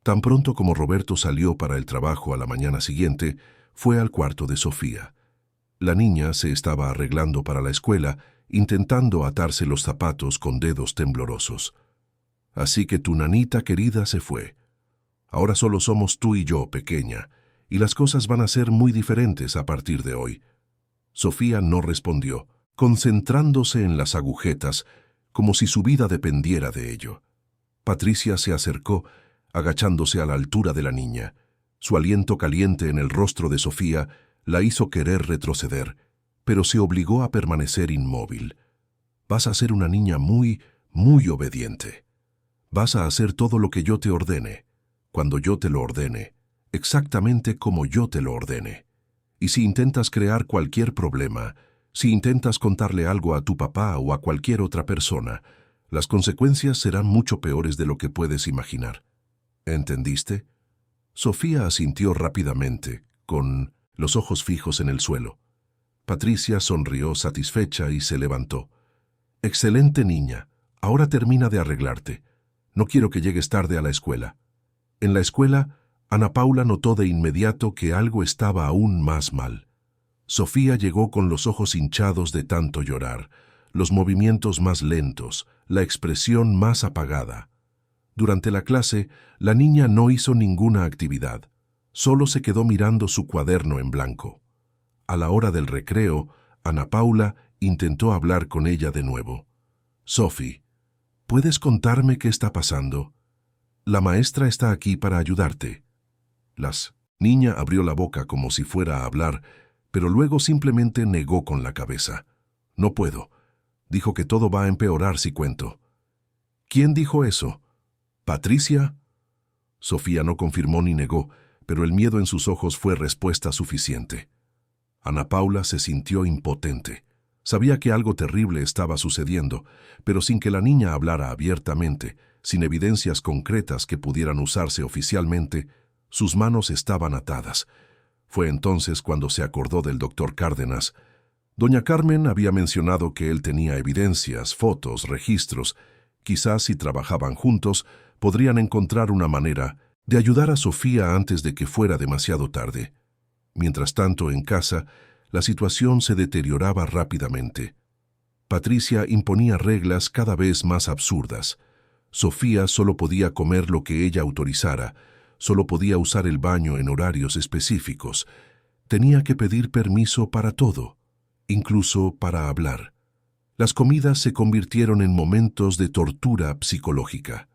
S1: Tan pronto como Roberto salió para el trabajo a la mañana siguiente, fue al cuarto de Sofía. La niña se estaba arreglando para la escuela, intentando atarse los zapatos con dedos temblorosos. «Así que tu nanita querida se fue. Ahora solo somos tú y yo, pequeña, y las cosas van a ser muy diferentes a partir de hoy». Sofía no respondió, concentrándose en las agujetas, como si su vida dependiera de ello. Patricia se acercó, agachándose a la altura de la niña. Su aliento caliente en el rostro de Sofía la hizo querer retroceder, pero se obligó a permanecer inmóvil. «Vas a ser una niña muy, muy obediente. Vas a hacer todo lo que yo te ordene, cuando yo te lo ordene, exactamente como yo te lo ordene. Y si intentas crear cualquier problema, si intentas contarle algo a tu papá o a cualquier otra persona, Las consecuencias serán mucho peores de lo que puedes imaginar. ¿Entendiste? Sofía asintió rápidamente, con los ojos fijos en el suelo. Patricia sonrió satisfecha y se levantó. «Excelente niña. Ahora termina de arreglarte. No quiero que llegues tarde a la escuela». En la escuela, Ana Paula notó de inmediato que algo estaba aún más mal. Sofía llegó con los ojos hinchados de tanto llorar, los movimientos más lentos, la expresión más apagada. Durante la clase, la niña no hizo ninguna actividad. Solo se quedó mirando su cuaderno en blanco. A la hora del recreo, Ana Paula intentó hablar con ella de nuevo. «Sophie, ¿puedes contarme qué está pasando? La maestra está aquí para ayudarte». Niña abrió la boca como si fuera a hablar, pero luego simplemente negó con la cabeza. «No puedo. Dijo que todo va a empeorar si cuento». «¿Quién dijo eso? ¿Patricia?» Sofía no confirmó ni negó, pero el miedo en sus ojos fue respuesta suficiente. Ana Paula se sintió impotente. Sabía que algo terrible estaba sucediendo, pero sin que la niña hablara abiertamente, sin evidencias concretas que pudieran usarse oficialmente, sus manos estaban atadas. Fue entonces cuando se acordó del doctor Cárdenas. Doña Carmen había mencionado que él tenía evidencias, fotos, registros. Quizás si trabajaban juntos, podrían encontrar una manera de ayudar a Sofía antes de que fuera demasiado tarde. Mientras tanto, en casa, la situación se deterioraba rápidamente. Patricia imponía reglas cada vez más absurdas. Sofía solo podía comer lo que ella autorizara, solo podía usar el baño en horarios específicos. Tenía que pedir permiso para todo, incluso para hablar. Las comidas se convirtieron en momentos de tortura psicológica.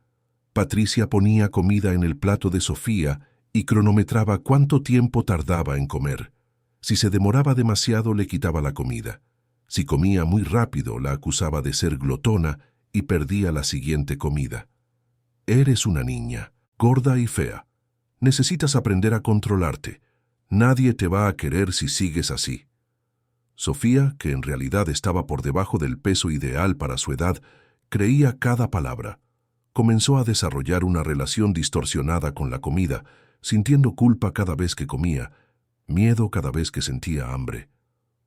S1: Patricia ponía comida en el plato de Sofía y cronometraba cuánto tiempo tardaba en comer. Si se demoraba demasiado, le quitaba la comida. Si comía muy rápido, la acusaba de ser glotona y perdía la siguiente comida. «Eres una niña, gorda y fea. Necesitas aprender a controlarte. Nadie te va a querer si sigues así». Sofía, que en realidad estaba por debajo del peso ideal para su edad, creía cada palabra. Comenzó a desarrollar una relación distorsionada con la comida, sintiendo culpa cada vez que comía, miedo cada vez que sentía hambre.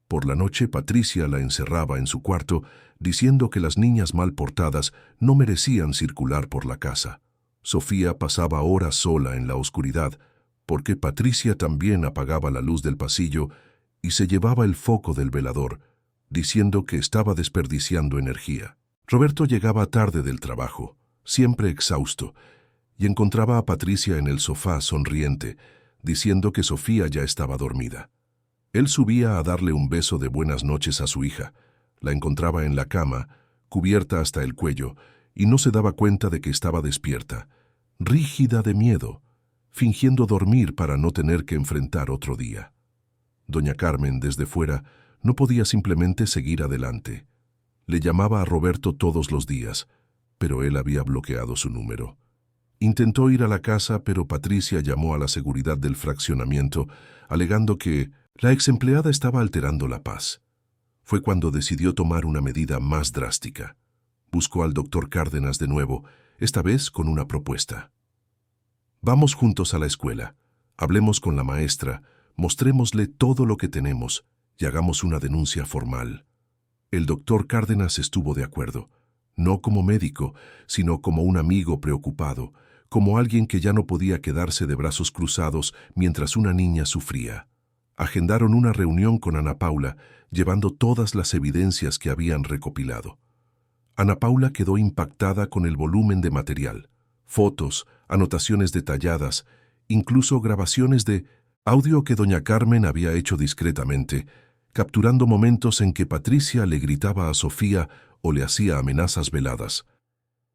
S1: Por la noche, Patricia la encerraba en su cuarto, diciendo que las niñas mal portadas no merecían circular por la casa. Sofía pasaba horas sola en la oscuridad, porque Patricia también apagaba la luz del pasillo y se llevaba el foco del velador, diciendo que estaba desperdiciando energía. Roberto llegaba tarde del trabajo, siempre exhausto, y encontraba a Patricia en el sofá sonriente, diciendo que Sofía ya estaba dormida. Él subía a darle un beso de buenas noches a su hija, la encontraba en la cama, cubierta hasta el cuello, y no se daba cuenta de que estaba despierta, rígida de miedo, fingiendo dormir para no tener que enfrentar otro día. Doña Carmen, desde fuera, no podía simplemente seguir adelante. Le llamaba a Roberto todos los días, pero él había bloqueado su número. Intentó ir a la casa, pero Patricia llamó a la seguridad del fraccionamiento, alegando que la exempleada estaba alterando la paz. Fue cuando decidió tomar una medida más drástica. Buscó al doctor Cárdenas de nuevo, esta vez con una propuesta. «Vamos juntos a la escuela, hablemos con la maestra, mostrémosle todo lo que tenemos y hagamos una denuncia formal». El doctor Cárdenas estuvo de acuerdo, no como médico, sino como un amigo preocupado, como alguien que ya no podía quedarse de brazos cruzados mientras una niña sufría. Agendaron una reunión con Ana Paula, llevando todas las evidencias que habían recopilado. Ana Paula quedó impactada con el volumen de material, fotos, anotaciones detalladas, incluso grabaciones de audio que doña Carmen había hecho discretamente, capturando momentos en que Patricia le gritaba a Sofía o le hacía amenazas veladas.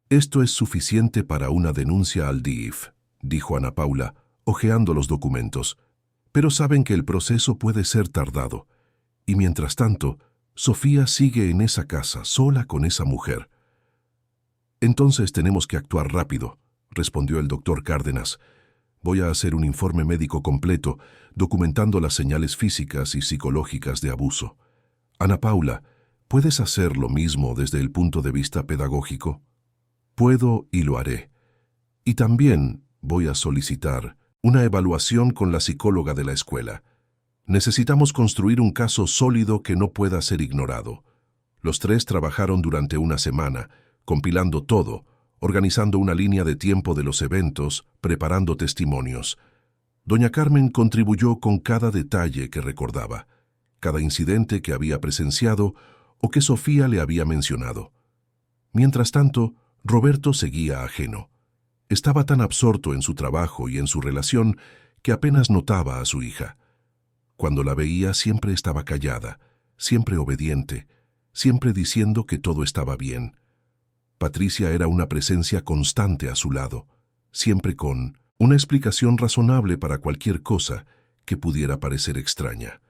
S1: «Esto es suficiente para una denuncia al DIF», dijo Ana Paula, hojeando los documentos. «Pero saben que el proceso puede ser tardado. Y mientras tanto, Sofía sigue en esa casa, sola con esa mujer». «Entonces tenemos que actuar rápido», respondió el doctor Cárdenas. «Voy a hacer un informe médico completo, documentando las señales físicas y psicológicas de abuso. Ana Paula, ¿puedes hacer lo mismo desde el punto de vista pedagógico?» Puedo y lo haré. Y también voy a solicitar una evaluación con la psicóloga de la escuela. Necesitamos construir un caso sólido que no pueda ser ignorado. Los tres trabajaron durante una semana, compilando todo, organizando una línea de tiempo de los eventos, preparando testimonios. Doña Carmen contribuyó con cada detalle que recordaba, cada incidente que había presenciado o que Sofía le había mencionado. Mientras tanto, Roberto seguía ajeno. Estaba tan absorto en su trabajo y en su relación que apenas notaba a su hija. Cuando la veía siempre estaba callada, siempre obediente, siempre diciendo que todo estaba bien. Patricia era una presencia constante a su lado, siempre con una explicación razonable para cualquier cosa que pudiera parecer extraña.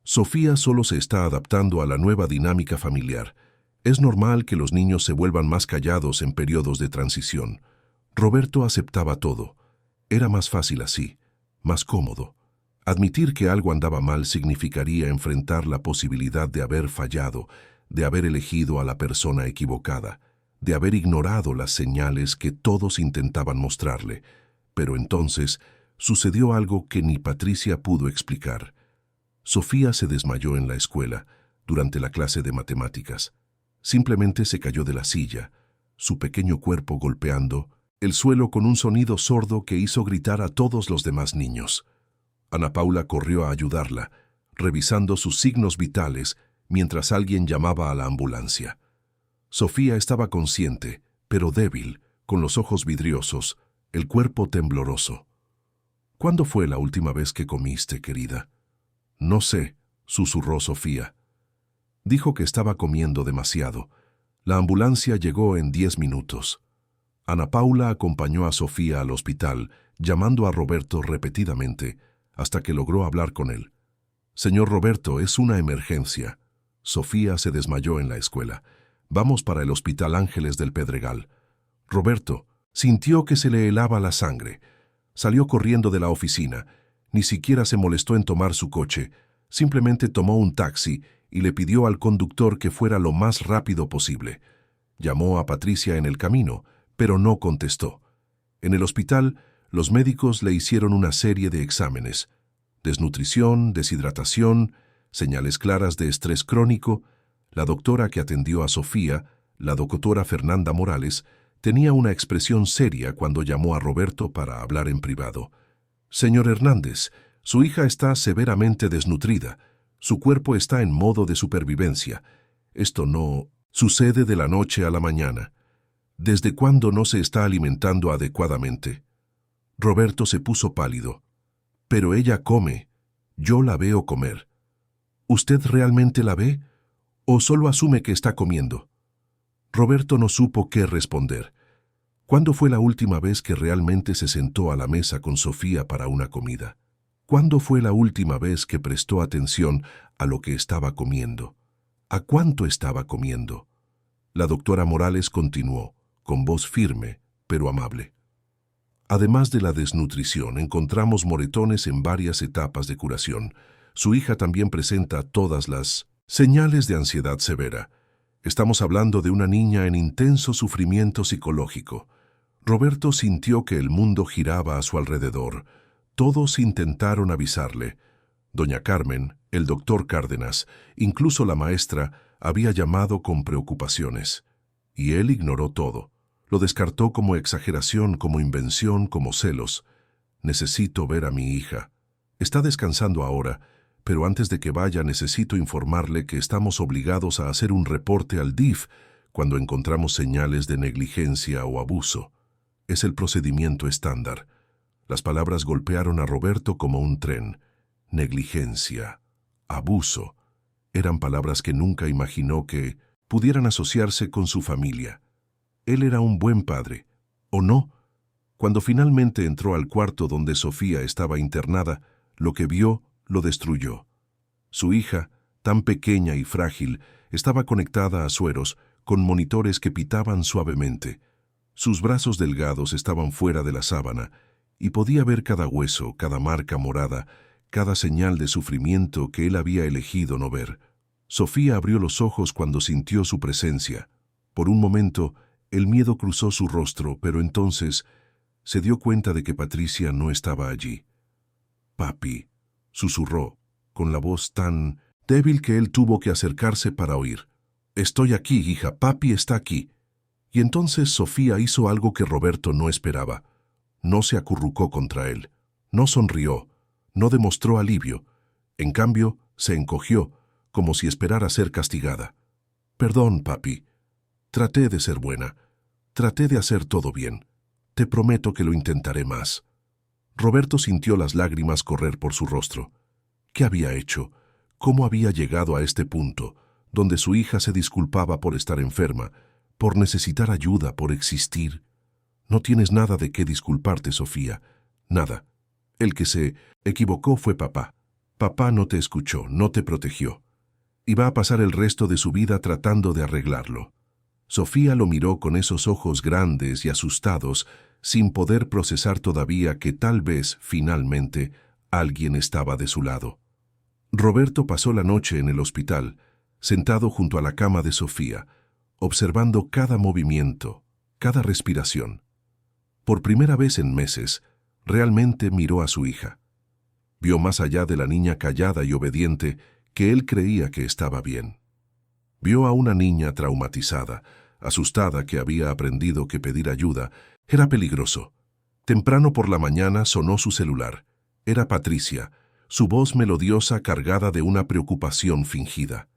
S1: Sofía solo se está adaptando a la nueva dinámica familiar. Es normal que los niños se vuelvan más callados en periodos de transición. Roberto aceptaba todo. Era más fácil así, más cómodo. Admitir que algo andaba mal significaría enfrentar la posibilidad de haber fallado, de haber elegido a la persona equivocada, de haber ignorado las señales que todos intentaban mostrarle. Pero entonces sucedió algo que ni Patricia pudo explicar. Sofía se desmayó en la escuela, durante la clase de matemáticas. Simplemente se cayó de la silla, su pequeño cuerpo golpeando el suelo con un sonido sordo que hizo gritar a todos los demás niños. Ana Paula corrió a ayudarla, revisando sus signos vitales mientras alguien llamaba a la ambulancia. Sofía estaba consciente, pero débil, con los ojos vidriosos, el cuerpo tembloroso. ¿Cuándo fue la última vez que comiste, querida? No sé, susurró Sofía. Dijo que estaba comiendo demasiado. La ambulancia llegó en 10 minutos. Ana Paula acompañó a Sofía al hospital, llamando a Roberto repetidamente, hasta que logró hablar con él. «Señor Roberto, es una emergencia. Sofía se desmayó en la escuela. Vamos para el Hospital Ángeles del Pedregal». Roberto sintió que se le helaba la sangre. Salió corriendo de la oficina. Ni siquiera se molestó en tomar su coche. Simplemente tomó un taxi y le pidió al conductor que fuera lo más rápido posible. Llamó a Patricia en el camino, pero no contestó. En el hospital, los médicos le hicieron una serie de exámenes: desnutrición, deshidratación, señales claras de estrés crónico. La doctora que atendió a Sofía, la doctora Fernanda Morales, tenía una expresión seria cuando llamó a Roberto para hablar en privado. «Señor Hernández, su hija está severamente desnutrida. Su cuerpo está en modo de supervivencia. Esto no sucede de la noche a la mañana. ¿Desde cuándo no se está alimentando adecuadamente?» Roberto se puso pálido. «Pero ella come. Yo la veo comer». «¿Usted realmente la ve? ¿O solo asume que está comiendo?» Roberto no supo qué responder. ¿Cuándo fue la última vez que realmente se sentó a la mesa con Sofía para una comida? ¿Cuándo fue la última vez que prestó atención a lo que estaba comiendo? ¿A cuánto estaba comiendo? La doctora Morales continuó, con voz firme, pero amable. Además de la desnutrición, encontramos moretones en varias etapas de curación. Su hija también presenta todas las señales de ansiedad severa. Estamos hablando de una niña en intenso sufrimiento psicológico. Roberto sintió que el mundo giraba a su alrededor. Todos intentaron avisarle. Doña Carmen, el doctor Cárdenas, incluso la maestra, había llamado con preocupaciones. Y él ignoró todo. Lo descartó como exageración, como invención, como celos. «Necesito ver a mi hija. Está descansando ahora, pero antes de que vaya necesito informarle que estamos obligados a hacer un reporte al DIF cuando encontramos señales de negligencia o abuso. Es el procedimiento estándar». Las palabras golpearon a Roberto como un tren. Negligencia, abuso, eran palabras que nunca imaginó que pudieran asociarse con su familia. Él era un buen padre, ¿o no? Cuando finalmente entró al cuarto donde Sofía estaba internada, lo que vio lo destruyó. Su hija, tan pequeña y frágil, estaba conectada a sueros, con monitores que pitaban suavemente. Sus brazos delgados estaban fuera de la sábana, y podía ver cada hueso, cada marca morada, cada señal de sufrimiento que él había elegido no ver. Sofía abrió los ojos cuando sintió su presencia. Por un momento, El miedo cruzó su rostro, pero entonces se dio cuenta de que Patricia no estaba allí. «Papi», susurró, con la voz tan débil que él tuvo que acercarse para oír. «Estoy aquí, hija, papi está aquí». Y entonces Sofía hizo algo que Roberto no esperaba. No se acurrucó contra él, no sonrió, no demostró alivio. En cambio, se encogió, como si esperara ser castigada. «Perdón, papi. Traté de ser buena. Traté de hacer todo bien. Te prometo que lo intentaré más». Roberto sintió las lágrimas correr por su rostro. ¿Qué había hecho? ¿Cómo había llegado a este punto, donde su hija se disculpaba por estar enferma, por necesitar ayuda, por existir? No tienes nada de qué disculparte, Sofía. Nada. El que se equivocó fue papá. Papá no te escuchó, no te protegió. Y va a pasar el resto de su vida tratando de arreglarlo. Sofía lo miró con esos ojos grandes y asustados, sin poder procesar todavía que tal vez, finalmente, alguien estaba de su lado. Roberto pasó la noche en el hospital, sentado junto a la cama de Sofía, observando cada movimiento, cada respiración. Por primera vez en meses, realmente miró a su hija. Vio más allá de la niña callada y obediente que él creía que estaba bien. Vio a una niña traumatizada, asustada, que había aprendido que pedir ayuda era peligroso. Temprano por la mañana sonó su celular. Era Patricia, su voz melodiosa cargada de una preocupación fingida.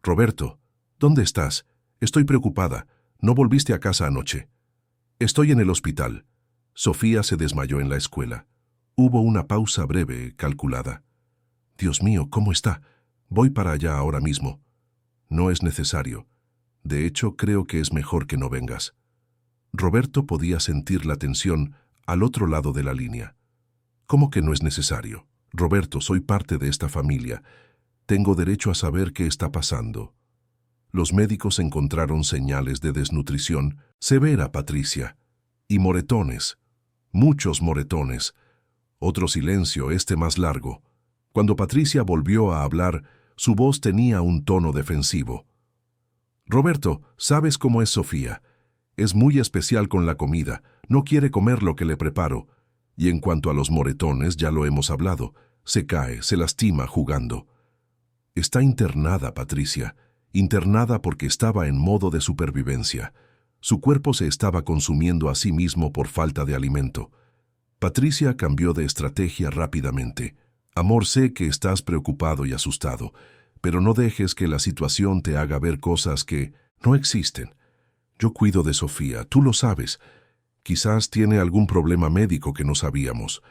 S1: «Roberto, ¿dónde estás? Estoy preocupada. ¿No volviste a casa anoche?» «Estoy en el hospital». Sofía se desmayó en la escuela. Hubo una pausa breve, calculada. «Dios mío, ¿cómo está? Voy para allá ahora mismo». «No es necesario. De hecho, creo que es mejor que no vengas». Roberto podía sentir la tensión al otro lado de la línea. «¿Cómo que no es necesario? Roberto, soy parte de esta familia. Tengo derecho a saber qué está pasando». Los médicos encontraron señales de desnutrición severa, Patricia, y moretones, muchos moretones. Otro silencio, este más largo. Cuando Patricia volvió a hablar, su voz tenía un tono defensivo. «Roberto, ¿sabes cómo es Sofía? Es muy especial con la comida, no quiere comer lo que le preparo. Y en cuanto a los moretones, ya lo hemos hablado, se cae, se lastima jugando». «Está internada, Patricia, internada porque estaba en modo de supervivencia. Su cuerpo se estaba consumiendo a sí mismo por falta de alimento». Patricia cambió de estrategia rápidamente. «Amor, sé que estás preocupado y asustado, pero no dejes que la situación te haga ver cosas que no existen. Yo cuido de Sofía, tú lo sabes. Quizás tiene algún problema médico que no sabíamos,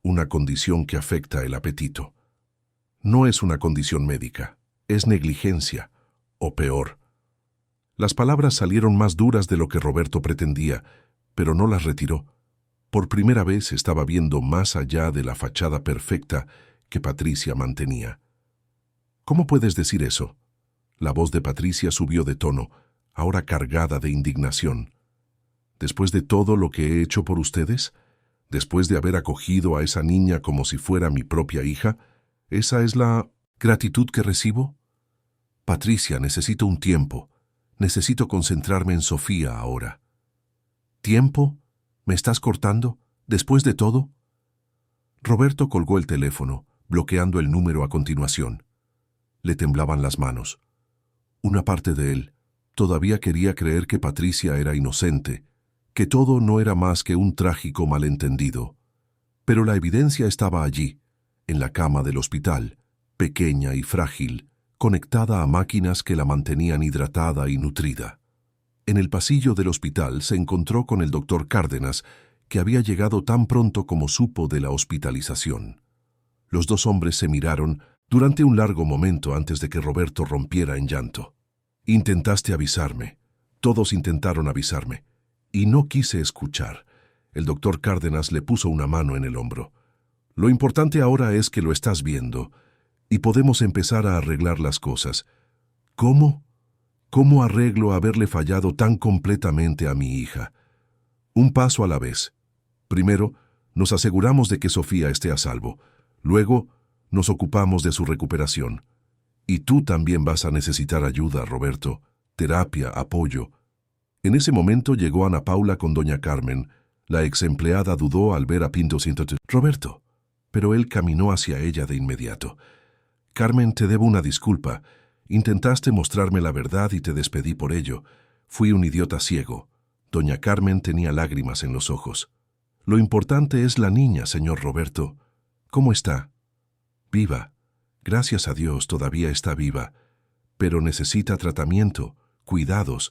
S1: una condición que afecta el apetito. No es una condición médica, es negligencia, o peor». Las palabras salieron más duras de lo que Roberto pretendía, pero no las retiró. Por primera vez estaba viendo más allá de la fachada perfecta que Patricia mantenía. «¿Cómo puedes decir eso?». La voz de Patricia subió de tono, ahora cargada de indignación. «¿Después de todo lo que he hecho por ustedes? ¿Después de haber acogido a esa niña como si fuera mi propia hija? ¿Esa es la gratitud que recibo?». «Patricia, necesito un tiempo. Necesito concentrarme en Sofía ahora». «¿Tiempo? ¿Me estás cortando? ¿Después de todo?». Roberto colgó el teléfono, bloqueando el número a continuación. Le temblaban las manos. Una parte de él todavía quería creer que Patricia era inocente, que todo no era más que un trágico malentendido. Pero la evidencia estaba allí, en la cama del hospital, pequeña y frágil, conectada a máquinas que la mantenían hidratada y nutrida. En el pasillo del hospital se encontró con el doctor Cárdenas, que había llegado tan pronto como supo de la hospitalización. Los dos hombres se miraron durante un largo momento antes de que Roberto rompiera en llanto. «Intentaste avisarme. Todos intentaron avisarme. Y no quise escuchar». El doctor Cárdenas le puso una mano en el hombro. «Lo importante ahora es que lo estás viendo y podemos empezar a arreglar las cosas». «¿Cómo? ¿Cómo arreglo haberle fallado tan completamente a mi hija?». «Un paso a la vez. Primero, nos aseguramos de que Sofía esté a salvo. Luego, nos ocupamos de su recuperación. Y tú también vas a necesitar ayuda, Roberto, terapia, apoyo». En ese momento llegó Ana Paula con doña Carmen. La ex empleada dudó al ver a Pinto sin Roberto, pero él caminó hacia ella de inmediato. Carmen, te debo una disculpa. Intentaste mostrarme la verdad y te despedí por ello. Fui un idiota ciego. Doña Carmen tenía lágrimas en los ojos. Lo importante es la niña, señor Roberto. ¿Cómo está? Viva. Gracias a Dios todavía está viva. Pero necesita tratamiento, cuidados.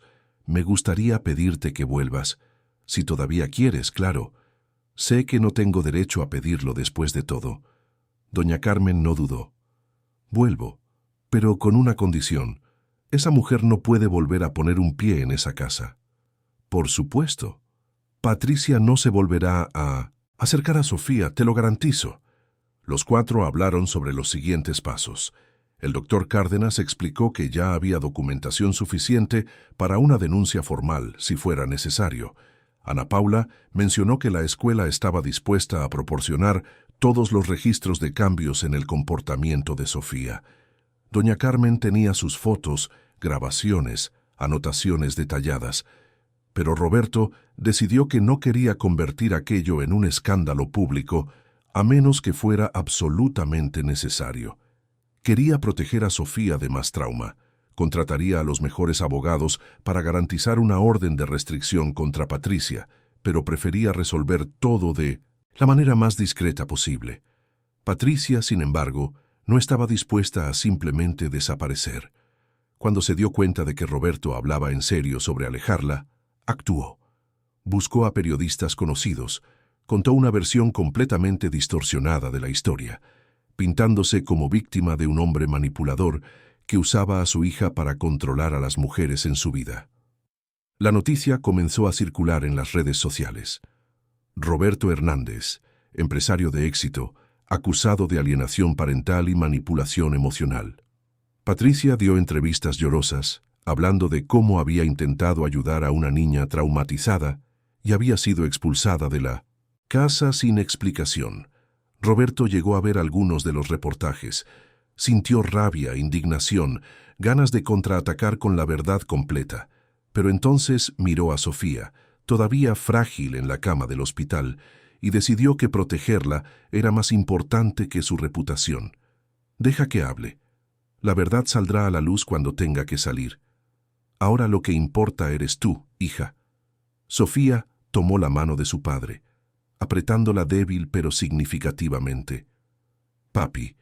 S1: Me gustaría pedirte que vuelvas. Si todavía quieres, claro. Sé que no tengo derecho a pedirlo después de todo. Doña Carmen no dudó. Vuelvo, pero con una condición. Esa mujer no puede volver a poner un pie en esa casa. Por supuesto. Patricia no se volverá a acercar a Sofía, te lo garantizo. Los cuatro hablaron sobre los siguientes pasos. El doctor Cárdenas explicó que ya había documentación suficiente para una denuncia formal, si fuera necesario. Ana Paula mencionó que la escuela estaba dispuesta a proporcionar todos los registros de cambios en el comportamiento de Sofía. Doña Carmen tenía sus fotos, grabaciones, anotaciones detalladas, pero Roberto decidió que no quería convertir aquello en un escándalo público, a menos que fuera absolutamente necesario. Quería proteger a Sofía de más trauma. Contrataría a los mejores abogados para garantizar una orden de restricción contra Patricia, pero prefería resolver todo de la manera más discreta posible. Patricia, sin embargo, no estaba dispuesta a simplemente desaparecer. Cuando se dio cuenta de que Roberto hablaba en serio sobre alejarla, actuó. Buscó a periodistas conocidos, contó una versión completamente distorsionada de la historia, pintándose como víctima de un hombre manipulador que usaba a su hija para controlar a las mujeres en su vida. La noticia comenzó a circular en las redes sociales. Roberto Hernández, empresario de éxito, acusado de alienación parental y manipulación emocional. Patricia dio entrevistas llorosas, hablando de cómo había intentado ayudar a una niña traumatizada y había sido expulsada de la casa sin explicación. Roberto llegó a ver algunos de los reportajes. Sintió rabia, indignación, ganas de contraatacar con la verdad completa. Pero entonces miró a Sofía, todavía frágil en la cama del hospital, y decidió que protegerla era más importante que su reputación. Deja que hable. La verdad saldrá a la luz cuando tenga que salir. Ahora lo que importa eres tú, hija. Sofía tomó la mano de su padre, apretándola débil pero significativamente. Papi,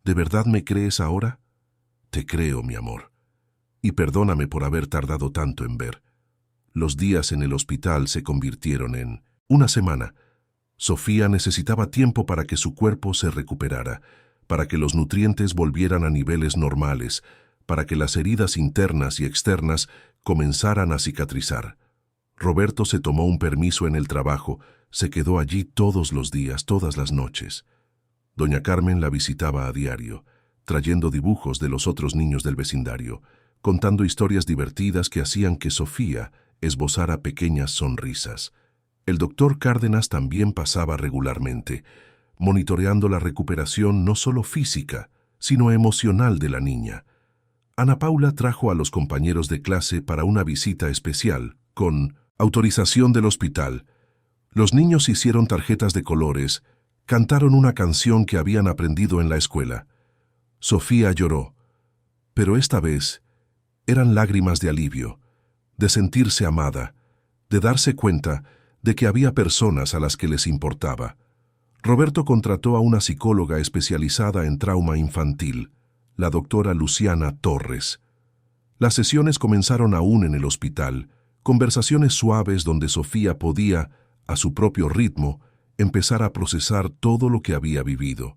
S1: ¿de verdad me crees ahora? Te creo, mi amor. Y perdóname por haber tardado tanto en ver. Los días en el hospital se convirtieron en una semana. Sofía necesitaba tiempo para que su cuerpo se recuperara, para que los nutrientes volvieran a niveles normales, para que las heridas internas y externas comenzaran a cicatrizar. Roberto se tomó un permiso en el trabajo, se quedó allí todos los días, todas las noches. Doña Carmen la visitaba a diario, trayendo dibujos de los otros niños del vecindario, contando historias divertidas que hacían que Sofía esbozara pequeñas sonrisas. El doctor Cárdenas también pasaba regularmente, monitoreando la recuperación no solo física, sino emocional de la niña. Ana Paula trajo a los compañeros de clase para una visita especial, con autorización del hospital. Los niños hicieron tarjetas de colores, cantaron una canción que habían aprendido en la escuela. Sofía lloró, pero esta vez eran lágrimas de alivio, de sentirse amada, de darse cuenta de que había personas a las que les importaba. Roberto contrató a una psicóloga especializada en trauma infantil, la doctora Luciana Torres. Las sesiones comenzaron aún en el hospital, conversaciones suaves donde Sofía podía, a su propio ritmo, empezar a procesar todo lo que había vivido.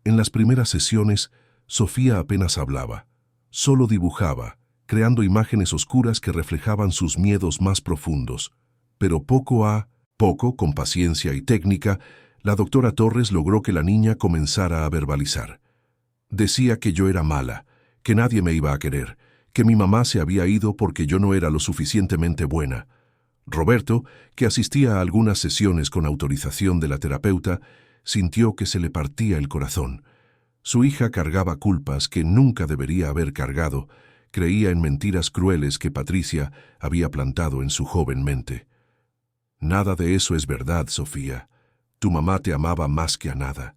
S1: En las primeras sesiones, Sofía apenas hablaba, solo dibujaba, creando imágenes oscuras que reflejaban sus miedos más profundos. Pero poco a poco, con paciencia y técnica, la doctora Torres logró que la niña comenzara a verbalizar. Decía que yo era mala, que nadie me iba a querer, que mi mamá se había ido porque yo no era lo suficientemente buena. Roberto, que asistía a algunas sesiones con autorización de la terapeuta, sintió que se le partía el corazón. Su hija cargaba culpas que nunca debería haber cargado, Creía en mentiras crueles que Patricia había plantado en su joven mente. Nada de eso es verdad, Sofía. Tu mamá te amaba más que a nada.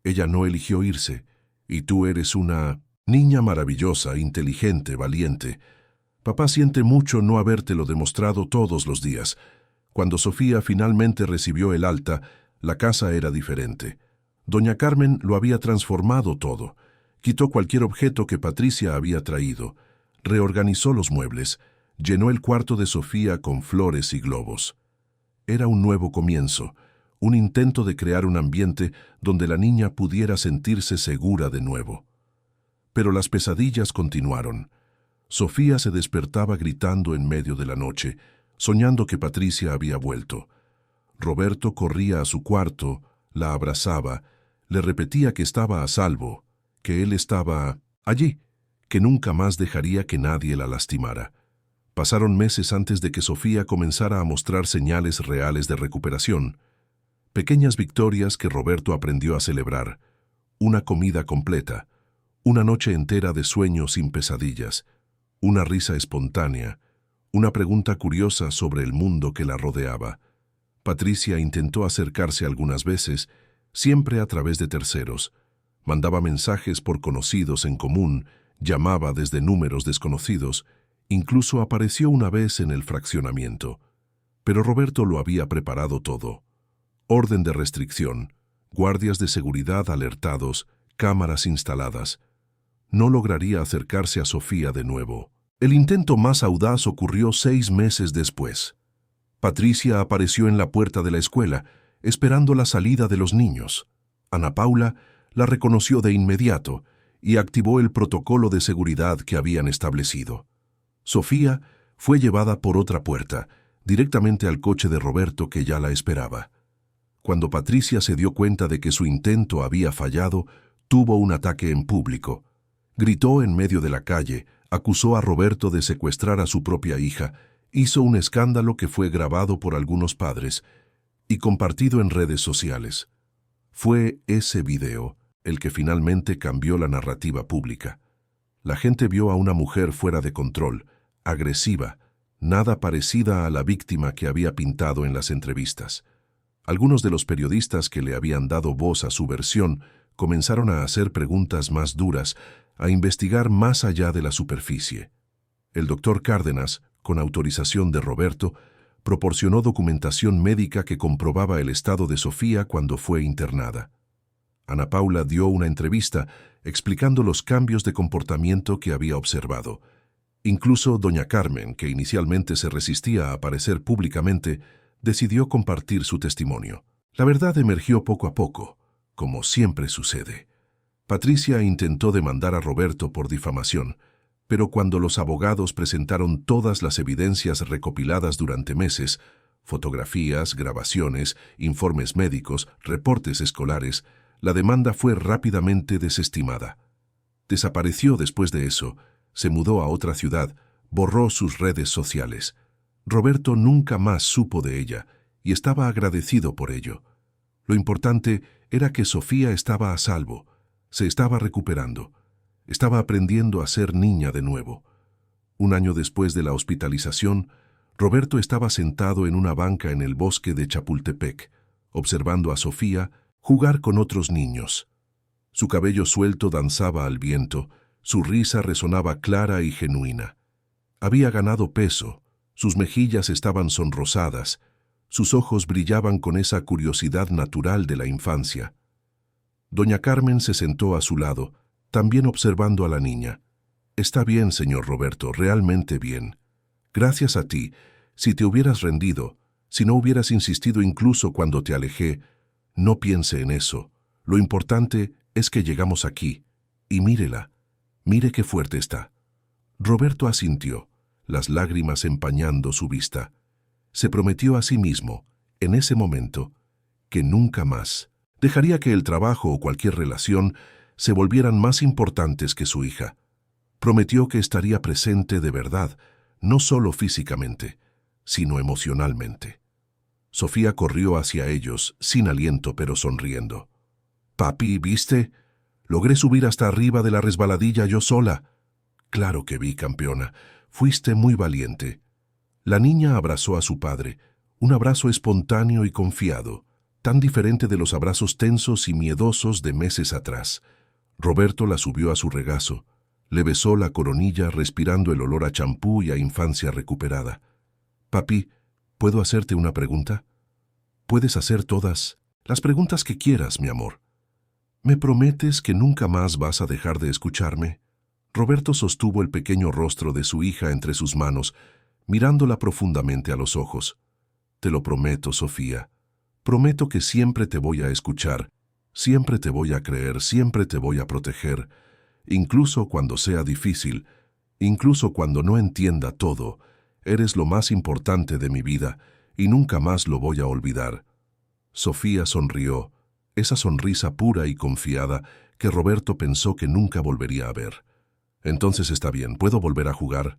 S1: Ella no eligió irse, y tú eres una niña maravillosa, inteligente, valiente. Papá siente mucho no habértelo demostrado todos los días. Cuando Sofía finalmente recibió el alta, la casa era diferente. Doña Carmen lo había transformado todo. Quitó cualquier objeto que Patricia había traído. Reorganizó los muebles. Llenó el cuarto de Sofía con flores y globos. Era un nuevo comienzo, un intento de crear un ambiente donde la niña pudiera sentirse segura de nuevo. Pero las pesadillas continuaron. Sofía se despertaba gritando en medio de la noche, soñando que Patricia había vuelto. Roberto corría a su cuarto, la abrazaba, le repetía que estaba a salvo, que él estaba allí, que nunca más dejaría que nadie la lastimara. Pasaron meses antes de que Sofía comenzara a mostrar señales reales de recuperación. Pequeñas victorias que Roberto aprendió a celebrar. Una comida completa, una noche entera de sueño sin pesadillas, una risa espontánea, una pregunta curiosa sobre el mundo que la rodeaba. Patricia intentó acercarse algunas veces, siempre a través de terceros. Mandaba mensajes por conocidos en común, llamaba desde números desconocidos, incluso apareció una vez en el fraccionamiento. Pero Roberto lo había preparado todo. Orden de restricción, guardias de seguridad alertados, cámaras instaladas. No lograría acercarse a Sofía de nuevo. El intento más audaz ocurrió 6 meses después. Patricia apareció en la puerta de la escuela, esperando la salida de los niños. Ana Paula la reconoció de inmediato y activó el protocolo de seguridad que habían establecido. Sofía fue llevada por otra puerta, directamente al coche de Roberto que ya la esperaba. Cuando Patricia se dio cuenta de que su intento había fallado, tuvo un ataque en público. Gritó en medio de la calle, acusó a Roberto de secuestrar a su propia hija, hizo un escándalo que fue grabado por algunos padres y compartido en redes sociales. Fue ese video el que finalmente cambió la narrativa pública. La gente vio a una mujer fuera de control, agresiva, nada parecida a la víctima que había pintado en las entrevistas. Algunos de los periodistas que le habían dado voz a su versión comenzaron a hacer preguntas más duras, a investigar más allá de la superficie. El doctor Cárdenas, con autorización de Roberto, proporcionó documentación médica que comprobaba el estado de Sofía cuando fue internada. Ana Paula dio una entrevista explicando los cambios de comportamiento que había observado. Incluso doña Carmen, que inicialmente se resistía a aparecer públicamente, decidió compartir su testimonio. La verdad emergió poco a poco, como siempre sucede. Patricia intentó demandar a Roberto por difamación, pero cuando los abogados presentaron todas las evidencias recopiladas durante meses, fotografías, grabaciones, informes médicos, reportes escolares, la demanda fue rápidamente desestimada. Desapareció después de eso, se mudó a otra ciudad, borró sus redes sociales. Roberto nunca más supo de ella y estaba agradecido por ello. Lo importante era que Sofía estaba a salvo, se estaba recuperando, estaba aprendiendo a ser niña de nuevo. Un año después de la hospitalización, Roberto estaba sentado en una banca en el bosque de Chapultepec, observando a Sofía jugar con otros niños. Su cabello suelto danzaba al viento, su risa resonaba clara y genuina. Había ganado peso, sus mejillas estaban sonrosadas, sus ojos brillaban con esa curiosidad natural de la infancia. Doña Carmen se sentó a su lado, también observando a la niña. «Está bien, señor Roberto, realmente bien. Gracias a ti, si te hubieras rendido, si no hubieras insistido incluso cuando te alejé, no piense en eso. Lo importante es que llegamos aquí. Y mírela, mire qué fuerte está». Roberto asintió, las lágrimas empañando su vista. Se prometió a sí mismo, en ese momento, que nunca más dejaría que el trabajo o cualquier relación se volvieran más importantes que su hija. Prometió que estaría presente de verdad, no solo físicamente, sino emocionalmente. Sofía corrió hacia ellos, sin aliento pero sonriendo. «Papi, ¿viste? Logré subir hasta arriba de la resbaladilla yo sola». Claro que vi, campeona. Fuiste muy valiente. La niña abrazó a su padre, un abrazo espontáneo y confiado, tan diferente de los abrazos tensos y miedosos de meses atrás. Roberto la subió a su regazo, le besó la coronilla respirando el olor a champú y a infancia recuperada. Papi, ¿puedo hacerte una pregunta? Puedes hacer todas las preguntas que quieras, mi amor. ¿Me prometes que nunca más vas a dejar de escucharme? Roberto sostuvo el pequeño rostro de su hija entre sus manos, mirándola profundamente a los ojos. Te lo prometo, Sofía. Prometo que siempre te voy a escuchar, siempre te voy a creer, siempre te voy a proteger, incluso cuando sea difícil, incluso cuando no entienda todo. Eres lo más importante de mi vida y nunca más lo voy a olvidar. Sofía sonrió, esa sonrisa pura y confiada que Roberto pensó que nunca volvería a ver. Entonces está bien, ¿puedo volver a jugar?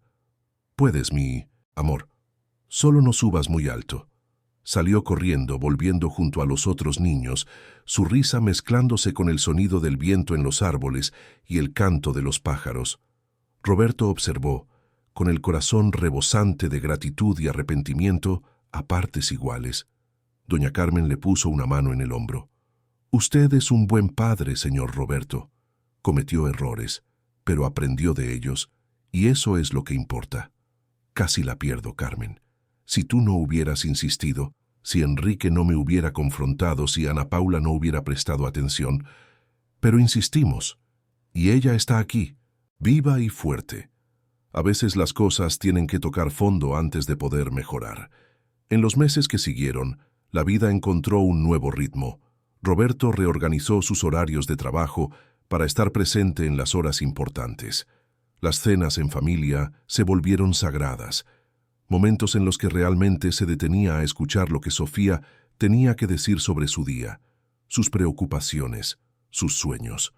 S1: Puedes, mi amor. Solo no subas muy alto. Salió corriendo, volviendo junto a los otros niños, su risa mezclándose con el sonido del viento en los árboles y el canto de los pájaros. Roberto observó, con el corazón rebosante de gratitud y arrepentimiento, a partes iguales. Doña Carmen le puso una mano en el hombro. Usted es un buen padre, señor Roberto. Cometió errores, pero aprendió de ellos, y eso es lo que importa. Casi la pierdo, Carmen. Si tú no hubieras insistido, si Enrique no me hubiera confrontado, si Ana Paula no hubiera prestado atención, pero insistimos, y ella está aquí, viva y fuerte. A veces las cosas tienen que tocar fondo antes de poder mejorar. En los meses que siguieron, la vida encontró un nuevo ritmo. Roberto reorganizó sus horarios de trabajo para estar presente en las horas importantes. Las cenas en familia se volvieron sagradas, momentos en los que realmente se detenía a escuchar lo que Sofía tenía que decir sobre su día, sus preocupaciones, sus sueños.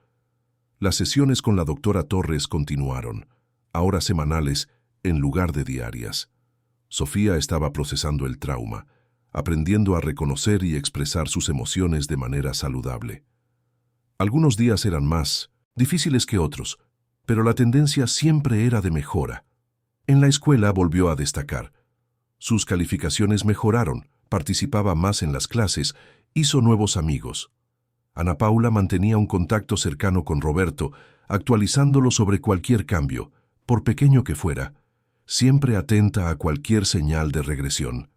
S1: Las sesiones con la doctora Torres continuaron, ahora semanales en lugar de diarias. Sofía estaba procesando el trauma, aprendiendo a reconocer y expresar sus emociones de manera saludable. Algunos días eran más difíciles que otros, pero la tendencia siempre era de mejora. En la escuela volvió a destacar. Sus calificaciones mejoraron, participaba más en las clases, hizo nuevos amigos. Ana Paula mantenía un contacto cercano con Roberto, actualizándolo sobre cualquier cambio, por pequeño que fuera, siempre atenta a cualquier señal de regresión.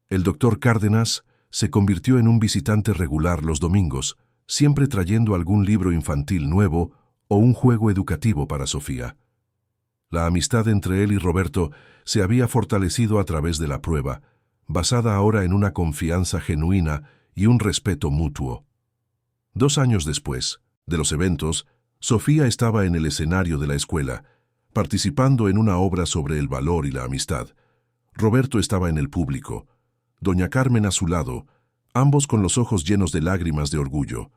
S1: El doctor Cárdenas se convirtió en un visitante regular los domingos, siempre trayendo algún libro infantil nuevo o un juego educativo para Sofía. La amistad entre él y Roberto se había fortalecido a través de la prueba, basada ahora en una confianza genuina y un respeto mutuo. 2 años después de los eventos, Sofía estaba en el escenario de la escuela, participando en una obra sobre el valor y la amistad. Roberto estaba en el público, doña Carmen a su lado, ambos con los ojos llenos de lágrimas de orgullo.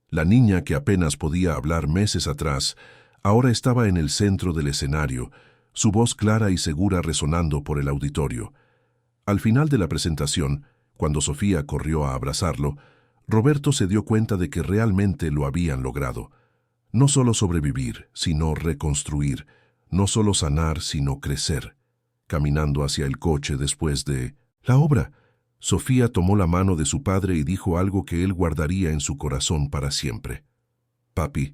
S1: La niña que apenas podía hablar meses atrás, ahora estaba en el centro del escenario, su voz clara y segura resonando por el auditorio. Al final de la presentación, cuando Sofía corrió a abrazarlo, Roberto se dio cuenta de que realmente lo habían logrado. No solo sobrevivir, sino reconstruir, no solo sanar, sino crecer. Caminando hacia el coche después de la obra, Sofía tomó la mano de su padre y dijo algo que él guardaría en su corazón para siempre. Papi,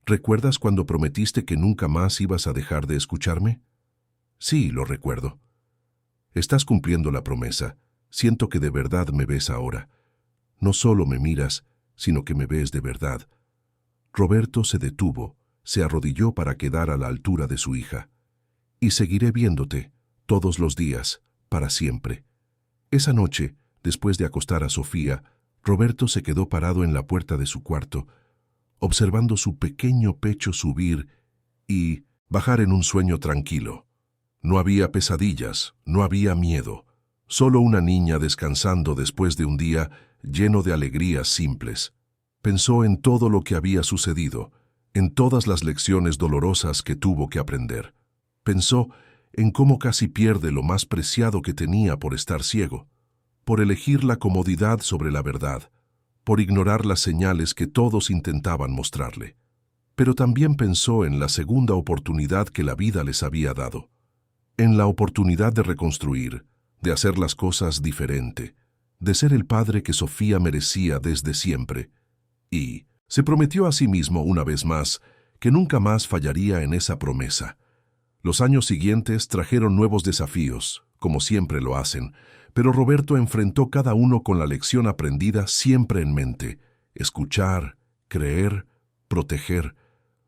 S1: ¿recuerdas cuando prometiste que nunca más ibas a dejar de escucharme? Sí, lo recuerdo. Estás cumpliendo la promesa. Siento que de verdad me ves ahora. No solo me miras, sino que me ves de verdad. Roberto se detuvo, se arrodilló para quedar a la altura de su hija. Y seguiré viéndote, todos los días, para siempre. Esa noche, después de acostar a Sofía, Roberto se quedó parado en la puerta de su cuarto, observando su pequeño pecho subir y bajar en un sueño tranquilo. No había pesadillas, no había miedo, solo una niña descansando después de un día lleno de alegrías simples. Pensó en todo lo que había sucedido, en todas las lecciones dolorosas que tuvo que aprender. Pensó en cómo casi pierde lo más preciado que tenía por estar ciego, por elegir la comodidad sobre la verdad, por ignorar las señales que todos intentaban mostrarle. pero también pensó en la segunda oportunidad que la vida les había dado, en la oportunidad de reconstruir, de hacer las cosas diferente, de ser el padre que Sofía merecía desde siempre, y se prometió a sí mismo una vez más que nunca más fallaría en esa promesa. Los años siguientes trajeron nuevos desafíos, como siempre lo hacen, pero Roberto enfrentó cada uno con la lección aprendida siempre en mente: escuchar, creer, proteger.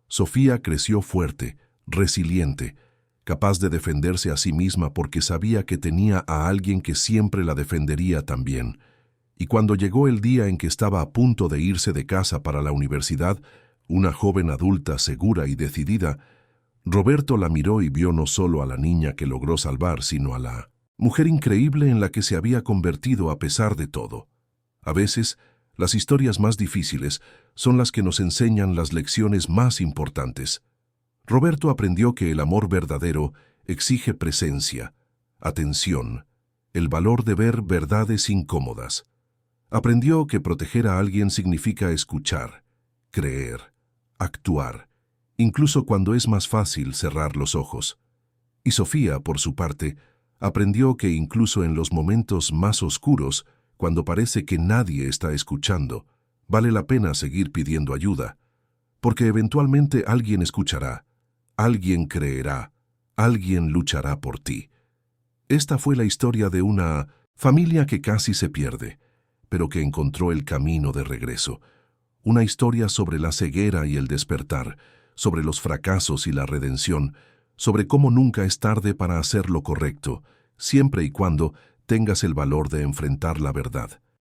S1: Sofía creció fuerte, resiliente, capaz de defenderse a sí misma porque sabía que tenía a alguien que siempre la defendería también. Y cuando llegó el día en que estaba a punto de irse de casa para la universidad, una joven adulta segura y decidida, Roberto la miró y vio no solo a la niña que logró salvar, sino a la mujer increíble en la que se había convertido a pesar de todo. A veces, las historias más difíciles son las que nos enseñan las lecciones más importantes. Roberto aprendió que el amor verdadero exige presencia, atención, el valor de ver verdades incómodas. Aprendió que proteger a alguien significa escuchar, creer, actuar, incluso cuando es más fácil cerrar los ojos. Y Sofía, por su parte, aprendió que incluso en los momentos más oscuros, cuando parece que nadie está escuchando, vale la pena seguir pidiendo ayuda, porque eventualmente alguien escuchará, alguien creerá, alguien luchará por ti. Esta fue la historia de una familia que casi se pierde, pero que encontró el camino de regreso. Una historia sobre la ceguera y el despertar, sobre los fracasos y la redención, sobre cómo nunca es tarde para hacer lo correcto, siempre y cuando tengas el valor de enfrentar la verdad.